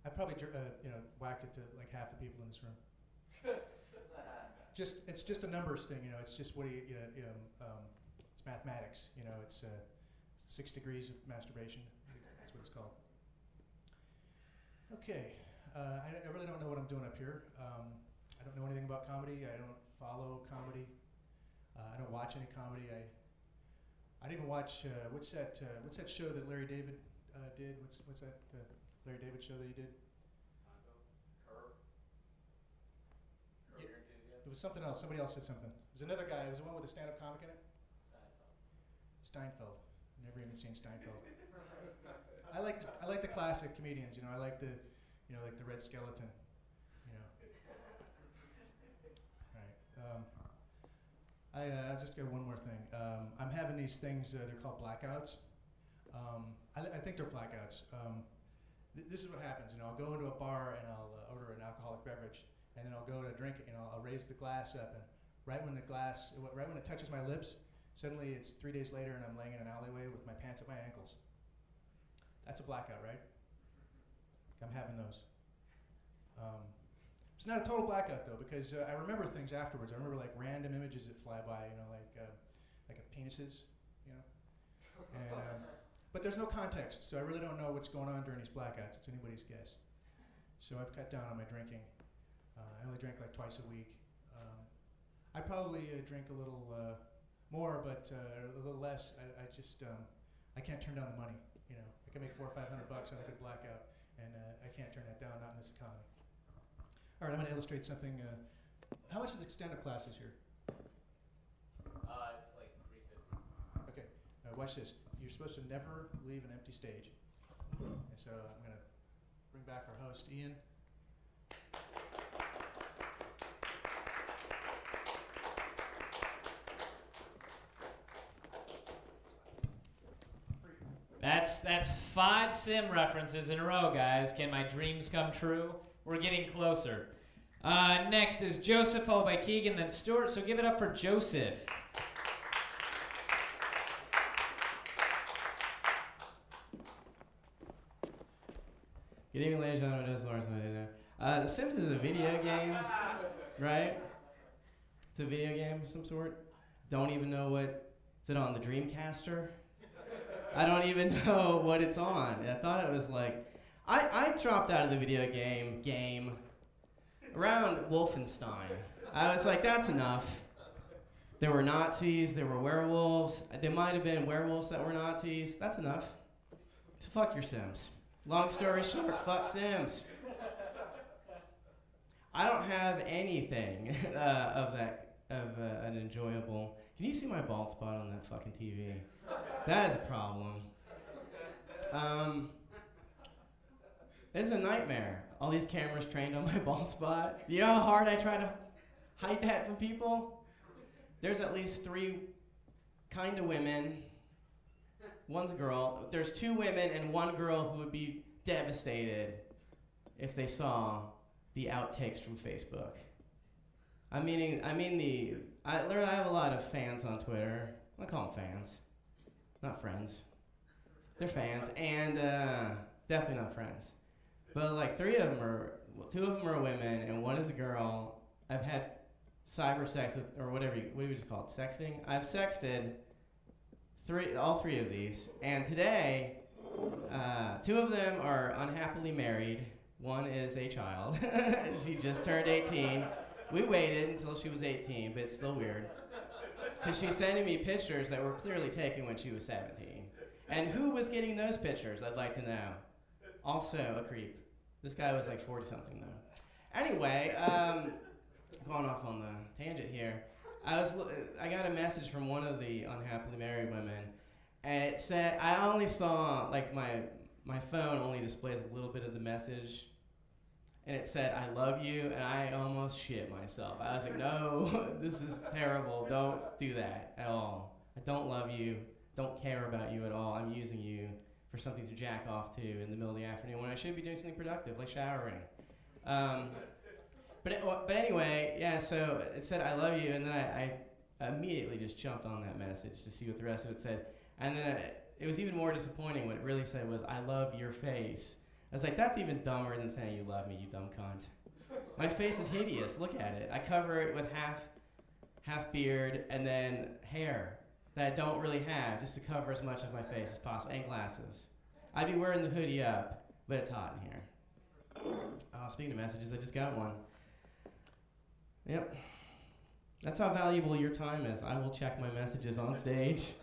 I probably you know, whacked it to like half the people in this room. It's just a numbers thing, you know. It's just what do it's mathematics, you know. It's 6 degrees of masturbation. That's what it's called. Okay. I really don't know what I'm doing up here. I don't know anything about comedy. I don't follow comedy. I don't watch any comedy. I didn't even watch what's that show that Larry David did? What's that Larry David show that he did? Curb. Yeah, it was something else. Somebody else said something. There's another guy. It was the one with the stand-up comic in it. Steinfeld. Never even seen Steinfeld. I like the classic comedians. You know, I like the, you know, like the Red Skeleton. You know. All right. I'll just go one more thing. I'm having these things. They're called blackouts. I think they're blackouts. This is what happens. You know, I'll go into a bar and I'll order an alcoholic beverage, and then I'll go to drink it. You know, I'll raise the glass up, and right when it touches my lips, suddenly it's 3 days later, and I'm laying in an alleyway with my pants at my ankles. That's a blackout, right? I'm having those. It's not a total blackout though, because I remember things afterwards. I remember like random images that fly by, you know, like of penises, you know. And, but there's no context, so I really don't know what's going on during these blackouts. It's anybody's guess. So I've cut down on my drinking. I only drink like twice a week. I probably drink a little more, but a little less. I just I can't turn down the money. You know, I can make $400 or $500 on a good blackout, and I can't turn that down, not in this economy. All right, I'm going to illustrate something. How much is the stand-up classes here? It's like $350. Okay, watch this. You're supposed to never leave an empty stage. And so I'm going to bring back our host, Ian. That's 5 sim references in a row, guys. Can my dreams come true? We're getting closer. Next is Joseph, followed by Keegan, then Stuart. So give it up for Joseph. Good evening, ladies and gentlemen. This is Lawrence. The Sims is a video game, right? It's a video game of some sort. Don't even know what. Is it on the Dreamcaster? I don't even know what it's on. I thought it was like. I dropped out of the video game around Wolfenstein. I was like, that's enough. There were Nazis, there were werewolves. There might have been werewolves that were Nazis. That's enough. So fuck your Sims. Long story short, fuck Sims. I don't have anything of an enjoyable. Can you see my bald spot on that fucking TV? That is a problem. It's a nightmare. All these cameras trained on my bald spot. You know how hard I try to hide that from people? There's at least 3 kind of women. One's a girl. There's 2 women and 1 girl who would be devastated if they saw the outtakes from Facebook. I have a lot of fans on Twitter. I call them fans, not friends. They're fans, and definitely not friends. But like 2 of them are women, and 1 is a girl. I've had cyber sex with, or whatever you just call it, sexting. I've sexted all 3 of these, and today, 2 of them are unhappily married. One is a child. She just turned 18. We waited until she was 18, but it's still weird. Because she's sending me pictures that were clearly taken when she was 17. And who was getting those pictures, I'd like to know. Also a creep. This guy was like 40-something though. Anyway, going off on the tangent here, I got a message from one of the unhappily married women, and it said, I only saw, like my phone only displays a little bit of the message, and it said, I love you, and I almost shit myself. I was like, no, this is terrible. Don't do that at all. I don't love you. Don't care about you at all. I'm using you for something to jack off to in the middle of the afternoon when I should be doing something productive, like showering. But anyway, yeah, so it said, I love you, and then I immediately just jumped on that message to see what the rest of it said. And then it was even more disappointing. What it really said was, I love your face. I was like, that's even dumber than saying you love me, you dumb cunt. My face is hideous. Look at it. I cover it with half beard and then hair that I don't really have, just to cover as much of my face as possible, and glasses. I'd be wearing the hoodie up, but it's hot in here. Speaking of messages, I just got one. Yep. That's how valuable your time is. I will check my messages on stage.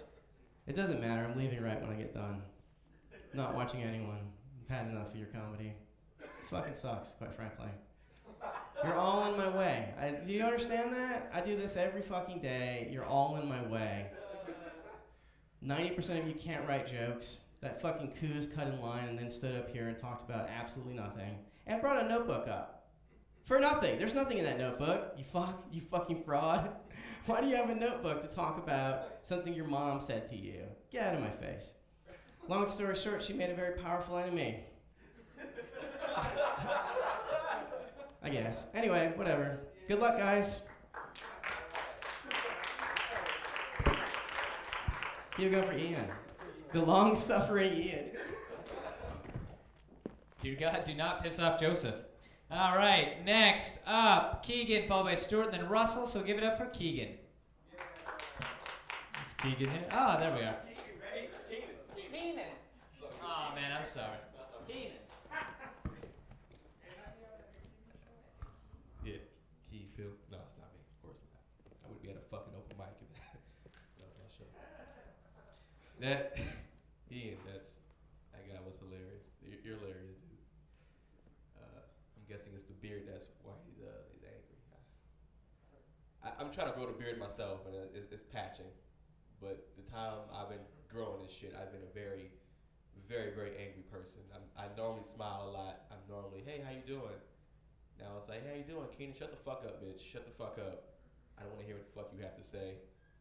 It doesn't matter. I'm leaving right when I get done. Not watching anyone. I've had enough of your comedy. It fucking sucks, quite frankly. You're all in my way. Do you understand that? I do this every fucking day. You're all in my way. 90% of you can't write jokes. That fucking coos cut in line and then stood up here and talked about absolutely nothing. And brought a notebook up. For nothing. There's nothing in that notebook. You fucking fraud. Why do you have a notebook to talk about something your mom said to you? Get out of my face. Long story short, she made a very powerful enemy. I guess. Anyway, whatever. Good luck, guys. You go for Ian. The long-suffering Ian. Dear God, do not piss off Joseph. All right, next up, Keegan, followed by Stuart, and then Russell, so give it up for Keegan. Is Keegan here? Oh, there we are. Keenan. Oh, man, I'm sorry. Keenan. Yeah, Key Bill. No, it's not me. Of course not. I would be at a fucking open mic if that was my show. That, Ian, that guy was hilarious. You're hilarious, dude. I'm guessing it's the beard that's why he's angry. I'm trying to grow the beard myself, and it's patching. But the time I've been growing this shit, I've been a very, very, very angry person. I normally smile a lot. I'm normally, hey, how you doing? Now it's like, hey, how you doing, Keenan? Shut the fuck up, bitch. Shut the fuck up. I don't want to hear what the fuck you have to say.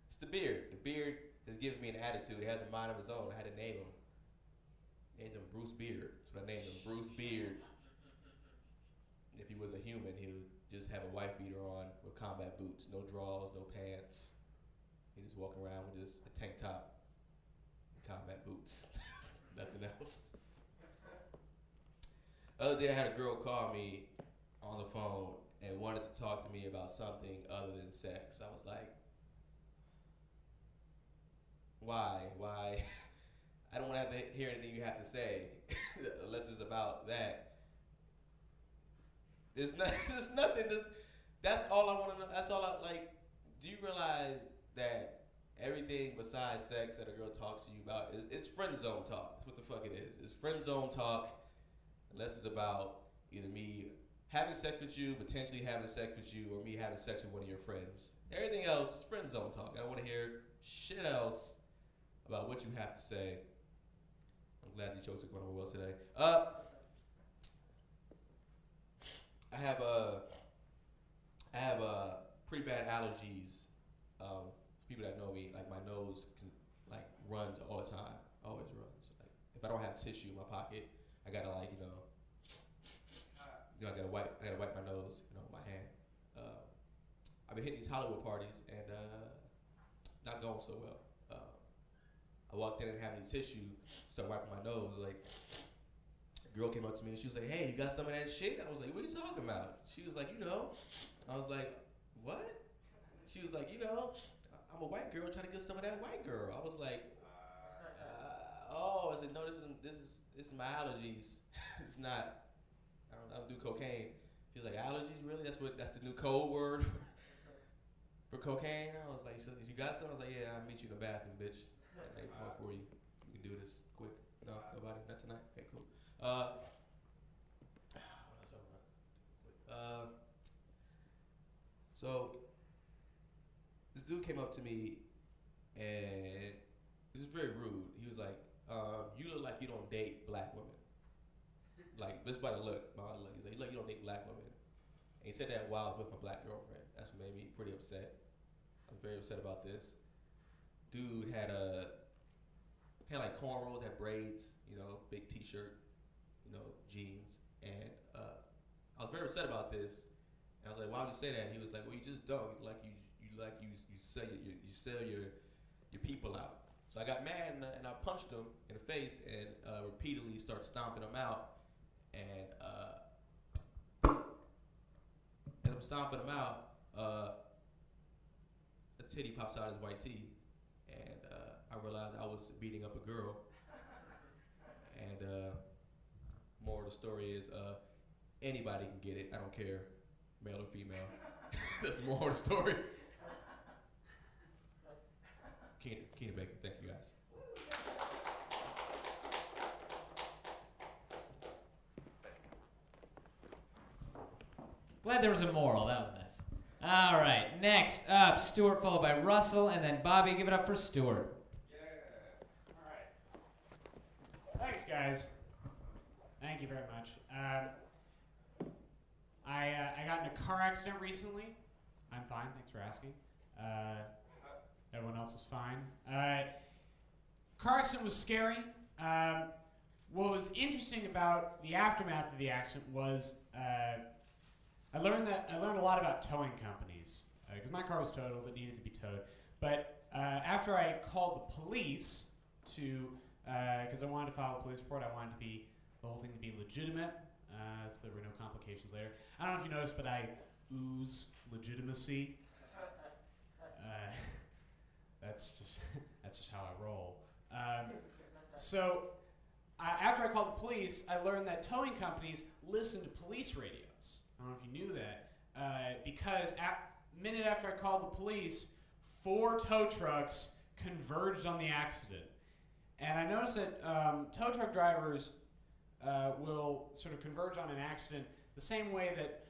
It's the beard. The beard has given me an attitude. He has a mind of his own. I had to name him. Named him Bruce Beard. That's what I named him, Bruce Beard. If he was a human, he would just have a wife beater on with combat boots, no drawers, no pants. He just walk around with just a tank top, and combat boots, nothing else. The other day I had a girl call me on the phone and wanted to talk to me about something other than sex. I was like, why? I don't want to have to hear anything you have to say unless it's about that. There's nothing. That's all I want to know. That's all I like. Do you realize that everything besides sex that a girl talks to you about it's friend zone talk? That's what the fuck it is. It's friend zone talk, unless it's about either me having sex with you, potentially having sex with you, or me having sex with one of your friends. Everything else is friend zone talk. I don't want to hear shit else about what you have to say. I'm glad these jokes are going over well today. I have pretty bad allergies. People that know me, like my nose runs all the time, always runs. Like if I don't have tissue in my pocket, I gotta I gotta wipe my nose, with my hand. I've been hitting these Hollywood parties and not going so well. I walked in and didn't have any tissue, started wiping my nose. Like, a girl came up to me and she was like, "Hey, you got some of that shit?" I was like, "What are you talking about?" She was like, I was like, "What?" She was like, "I'm a white girl trying to get some of that white girl." I was like, "Oh," I said, "No, this is my allergies. It's not. I don't I don't do cocaine. She's like, allergies, really? That's the new code word for cocaine? I was like, you got some? I was like, yeah, I'll meet you in the bathroom, bitch. Hey, come on for you. We can do this quick. No, nobody? Not tonight? Okay, cool. What else I want? So this dude came up to me and he was very rude. He was like, you look like you don't date black women. Like, just by the look, my look. He's like, you look like you don't date black women. And he said that while I was with my black girlfriend. That's what made me pretty upset. I was very upset about this. Dude had like cornrows, had braids, you know, big t-shirt, you know, jeans. And I was very upset about this. And I was like, why would you say that? And he was like, well, you just don't. You sell your people out. So I got mad and I punched him in the face and repeatedly started stomping him out. And as I'm stomping him out, a titty pops out of his white tee. And I realized I was beating up a girl. And moral of the story is anybody can get it. I don't care, male or female. That's the moral of the story. Keenan Baker, thank you guys. Glad there was a moral. That was nice. All right. Next up, Stuart, followed by Russell, and then Bobby. Give it up for Stuart. All right. Thanks, guys. Thank you very much. I got in a car accident recently. I'm fine. Thanks for asking. Everyone else is fine. Car accident was scary. What was interesting about the aftermath of the accident was I learned a lot about towing companies because my car was totaled; it needed to be towed. But after I called the police because I wanted to file a police report, I wanted the whole thing to be legitimate, so there were no complications later. I don't know if you noticed, but I ooze legitimacy. That's just how I roll. So after I called the police, I learned that towing companies listen to police radios. I don't know if you knew that, because minute after I called the police, 4 tow trucks converged on the accident. And I noticed that tow truck drivers will sort of converge on an accident the same way that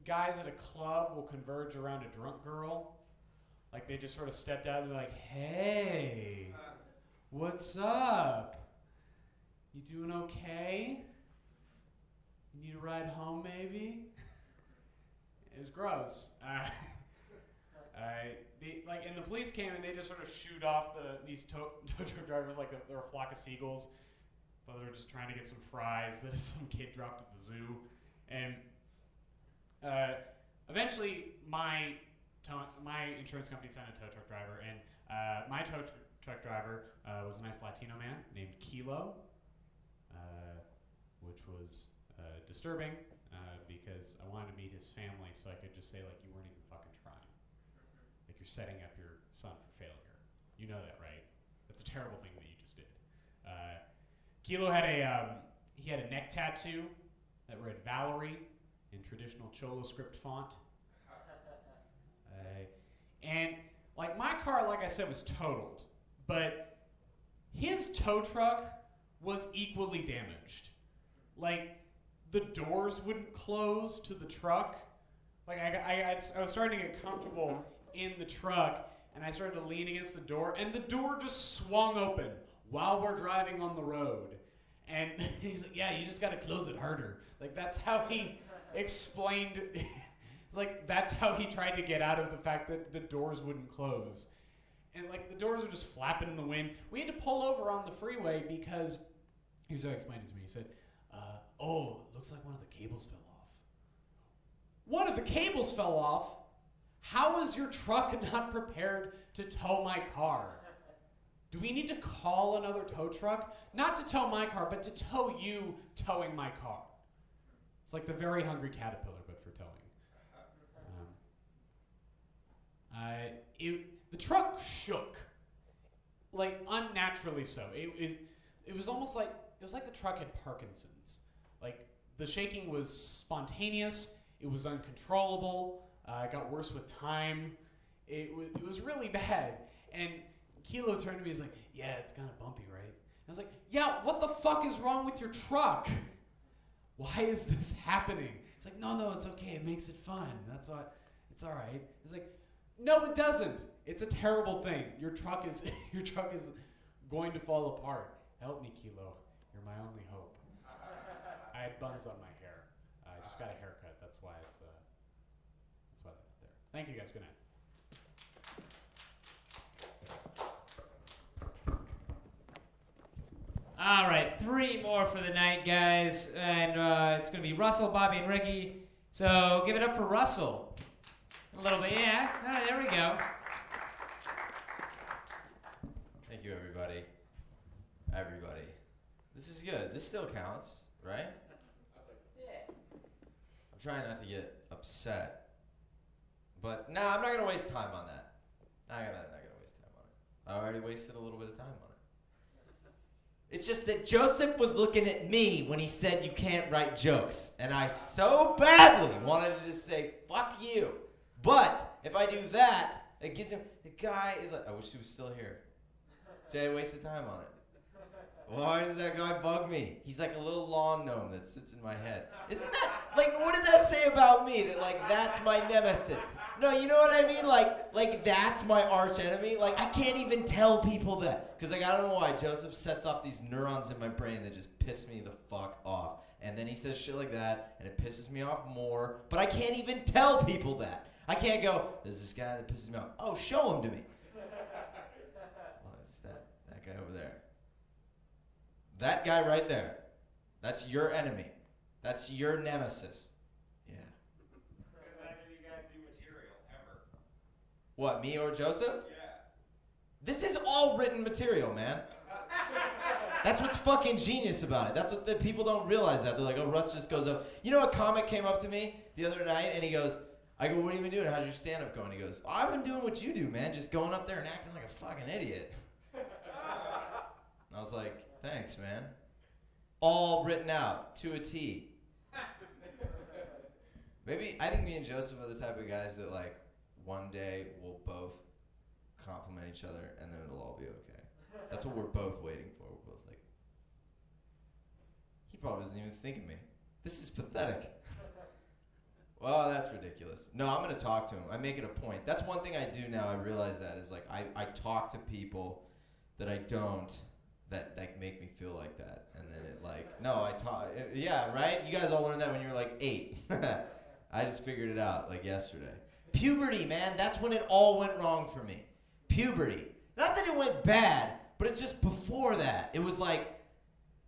guys at a club will converge around a drunk girl. Like they just sort of stepped out and be like, hey, what's up? You doing okay? You need a ride home maybe? It was gross. And the police came and they just sort of shoot off these tow truck drivers like they were a flock of seagulls. But they were just trying to get some fries that some kid dropped at the zoo. And eventually my insurance company sent a tow truck driver, and my tow truck driver was a nice Latino man named Kilo, which was disturbing because I wanted to meet his family so I could just say, like, you weren't even fucking trying. Like, you're setting up your son for failure. You know that, right? That's a terrible thing that you just did. Kilo had a neck tattoo that read Valerie in traditional Cholo script font. And like my car, like I said, was totaled, but his tow truck was equally damaged. Like the doors wouldn't close to the truck. Like I was starting to get comfortable in the truck, and I started to lean against the door, and the door just swung open while we're driving on the road. And he's like, yeah, you just got to close it harder. Like that's how he explained. It's like that's how he tried to get out of the fact that the doors wouldn't close. And like the doors are just flapping in the wind. We had to pull over on the freeway because, here's how he explained it to me. He said, oh, looks like one of the cables fell off. One of the cables fell off? How is your truck not prepared to tow my car? Do we need to call another tow truck? Not to tow my car, but to tow you towing my car. It's like the Very Hungry Caterpillar, but for towing. The truck shook, like unnaturally so. It was almost like the truck had Parkinson's. Like the shaking was spontaneous. It was uncontrollable. It got worse with time. It was really bad. And Kilo turned to me. He's like, "Yeah, it's kind of bumpy, right?" And I was like, "Yeah, what the fuck is wrong with your truck? Why is this happening?" He's like, "No, it's okay. It makes it fun. That's why. It's all right." He's like, "No, it doesn't. It's a terrible thing. Your truck is going to fall apart. Help me, Kilo. You're my only hope." I had buns on my hair. I just got a haircut. That's why it's there. Thank you guys. Good night. All right, 3 more for the night, guys, and it's going to be Russell, Bobby, and Ricky. So give it up for Russell. A little bit, yeah. All right, there we go. Thank you, everybody. Everybody. This is good. This still counts, right? Yeah. I'm trying not to get upset. But, I'm not going to waste time on that. I'm not gonna waste time on it. I already wasted a little bit of time on it. It's just that Joseph was looking at me when he said you can't write jokes. And I so badly wanted to just say, fuck you. But if I do that, it gives him, the guy is like, I wish he was still here. Say I wasted time on it. Why does that guy bug me? He's like a little lawn gnome that sits in my head. Isn't that, like, what does that say about me? That, like, that's my nemesis. No, you know what I mean? Like that's my arch enemy. Like, I can't even tell people that. Because, like, I don't know why. Joseph sets off these neurons in my brain that just piss me the fuck off. And then he says shit like that, and it pisses me off more. But I can't even tell people that. I can't go, there's this guy that pisses me off. Oh, show him to me. Well, it's that guy over there. That guy right there. That's your enemy. That's your nemesis. Yeah. Neither of you guys do material, ever. What, me or Joseph? Yeah. This is all written material, man. That's what's fucking genius about it. That's what the people don't realize that. They're like, oh, Russ just goes up. You know, a comic came up to me the other night, and he goes, I go, what have you been doing? How's your stand-up going? He goes, oh, I've been doing what you do, man. Just going up there and acting like a fucking idiot. I was like, thanks, man. All written out to a T. Maybe, I think me and Joseph are the type of guys that, like, one day we'll both compliment each other and then it'll all be okay. That's what we're both waiting for. We're both like, he probably doesn't even think of me. This is pathetic. Well, that's ridiculous. No, I'm going to talk to him. I make it a point. That's one thing I do now. I realize that is, like, I talk to people that I don't, that like make me feel like that. And then it like, no, I talk, yeah, right? You guys all learned that when you were like 8. I just figured it out like yesterday. Puberty, man, that's when it all went wrong for me. Puberty. Not that it went bad, but it's just before that. It was like,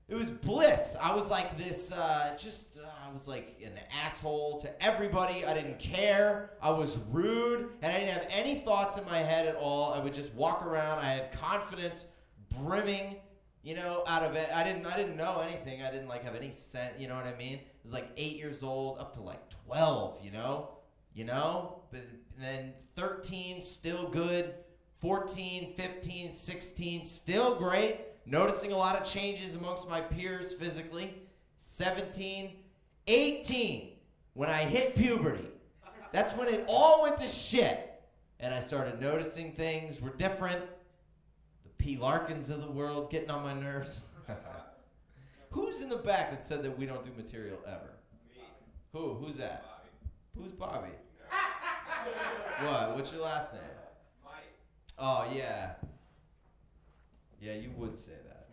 it was bliss. I was like this, I was like an asshole to everybody. I didn't care. I was rude, and I didn't have any thoughts in my head at all. I would just walk around. I had confidence brimming, you know, out of it. I didn't know anything. I didn't like have any sense, you know what I mean? It was like 8 years old up to like 12, you know? But then 13, still good. 14, 15, 16, still great. Noticing a lot of changes amongst my peers physically. 17, 18, when I hit puberty. That's when it all went to shit. And I started noticing things were different. The P. Larkins of the world getting on my nerves. Who's in the back that said that we don't do material ever? Me. Who's that? Bobby. Who's Bobby? What? What's your last name? Mike. Oh, yeah. Yeah, you would say that.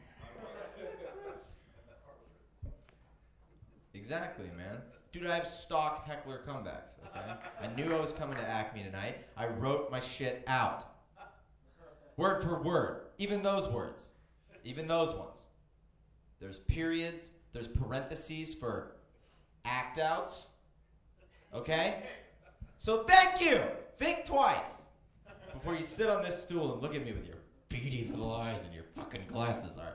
Exactly, man. Dude, I have stock heckler comebacks, okay? I knew I was coming to Acme tonight. I wrote my shit out. Word for word. Even those words. Even those ones. There's periods. There's parentheses for act outs. Okay? So thank you! Think twice before you sit on this stool and look at me with your beady little eyes and your fucking glasses are.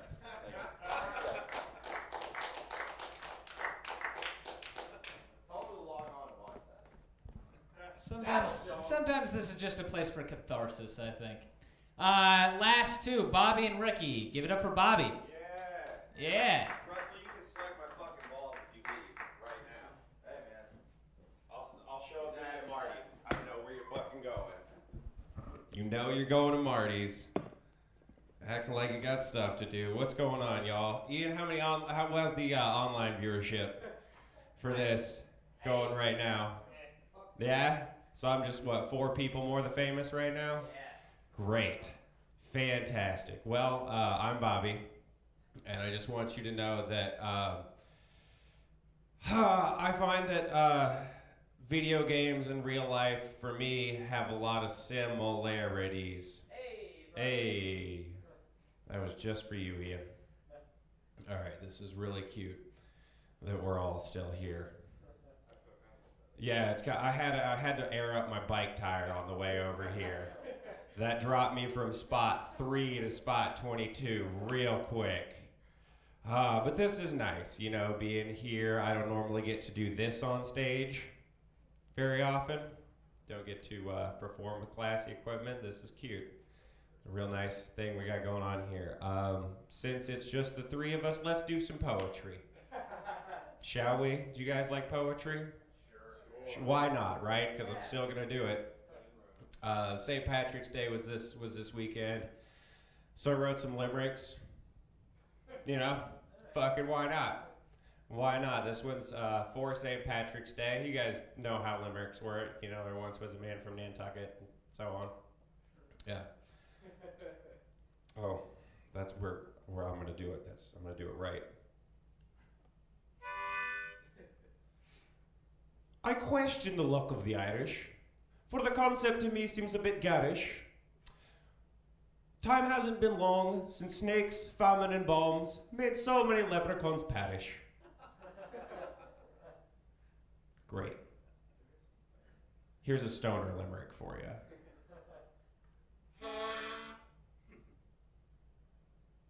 Sometimes this is just a place for catharsis, I think. Last two, Bobby and Ricky. Give it up for Bobby. Yeah. Yeah. Russell, you can suck my fucking balls if you leave. know you're going to Marty's. Acting like you got stuff to do. What's going on, y'all? Ian, how was the online viewership for this going right now? Yeah? So I'm just, 4 people more than famous right now? Yeah. Great. Fantastic. Well, I'm Bobby, and I just want you to know that I find that video games and real life, for me, have a lot of similarities. Hey. That was just for you, Ian. All right, this is really cute that we're all still here. Yeah, I had to air up my bike tire on the way over here. That dropped me from spot 3 to spot 22 real quick. But this is nice, you know, being here. I don't normally get to do this on stage very often. Don't get to perform with classy equipment. This is cute. A real nice thing we got going on here. Since it's just the 3 of us, let's do some poetry. Shall we? Do you guys like poetry? Sure. Why not, right? Because I'm still going to do it. St. Patrick's Day was this weekend. So I wrote some limericks. You know, fucking why not? Why not? This one's for St. Patrick's Day. You guys know how limericks work. You know, there once was a man from Nantucket, and so on. Yeah. Oh, that's where I'm going to do it. I'm going to do it right. I question the luck of the Irish, for the concept to me seems a bit garish. Time hasn't been long since snakes, famine, and bombs made so many leprechauns perish. Great. Here's a stoner limerick for you.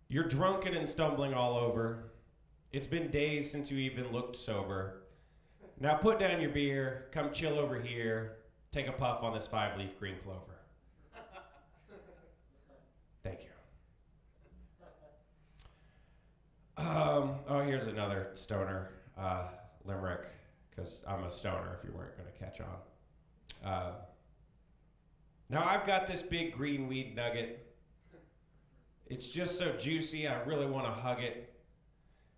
You're drunken and stumbling all over. It's been days since you even looked sober. Now put down your beer, come chill over here, take a puff on this 5-leaf green clover. Thank you. Here's another stoner limerick, because I'm a stoner if you weren't going to catch on. Now I've got this big green weed nugget. It's just so juicy, I really want to hug it.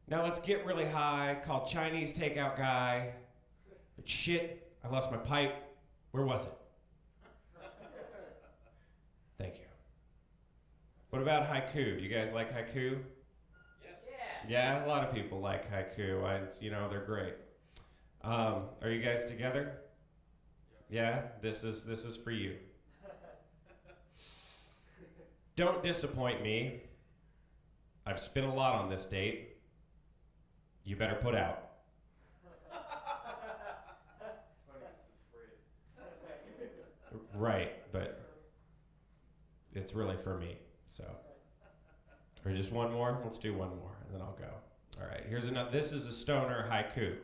Now let's get really high, call Chinese takeout guy. But shit, I lost my pipe. Where was it? Thank you. What about haiku? Do you guys like haiku? Yes. Yeah, a lot of people like haiku. They're great. Are you guys together? Yeah, this is for you. Don't disappoint me. I've spent a lot on this date. You better put out. Right, but it's really for me, so. Or just one more? Let's do one more, and then I'll go. All right, here's another. This is a stoner haiku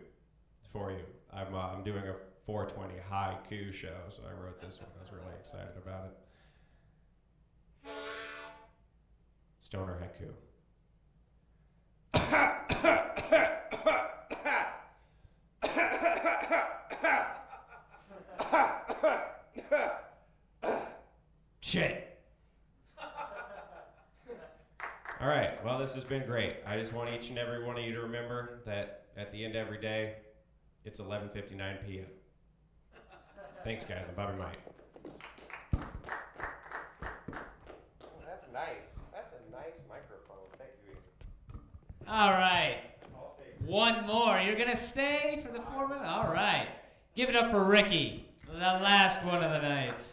for you. I'm doing a 420 haiku show, so I wrote this one. I was really excited about it. Stoner haiku. Shit. All right, well, this has been great. I just want each and every one of you to remember that at the end of every day, it's 11:59 p.m. Thanks, guys. I'm Bobby Mike. Oh, that's nice. That's a nice microphone. Thank you. All right. One more. You're going to stay for the 4 minutes? All right. Give it up for Ricky, the last one of the night.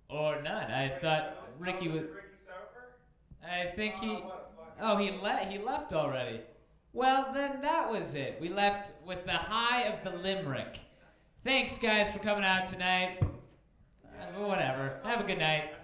Or not. I thought Ricky was... I think he... Oh, he left already. Well, then that was it. We left with the high of the limerick. Thanks, guys, for coming out tonight. Whatever. Have a good night.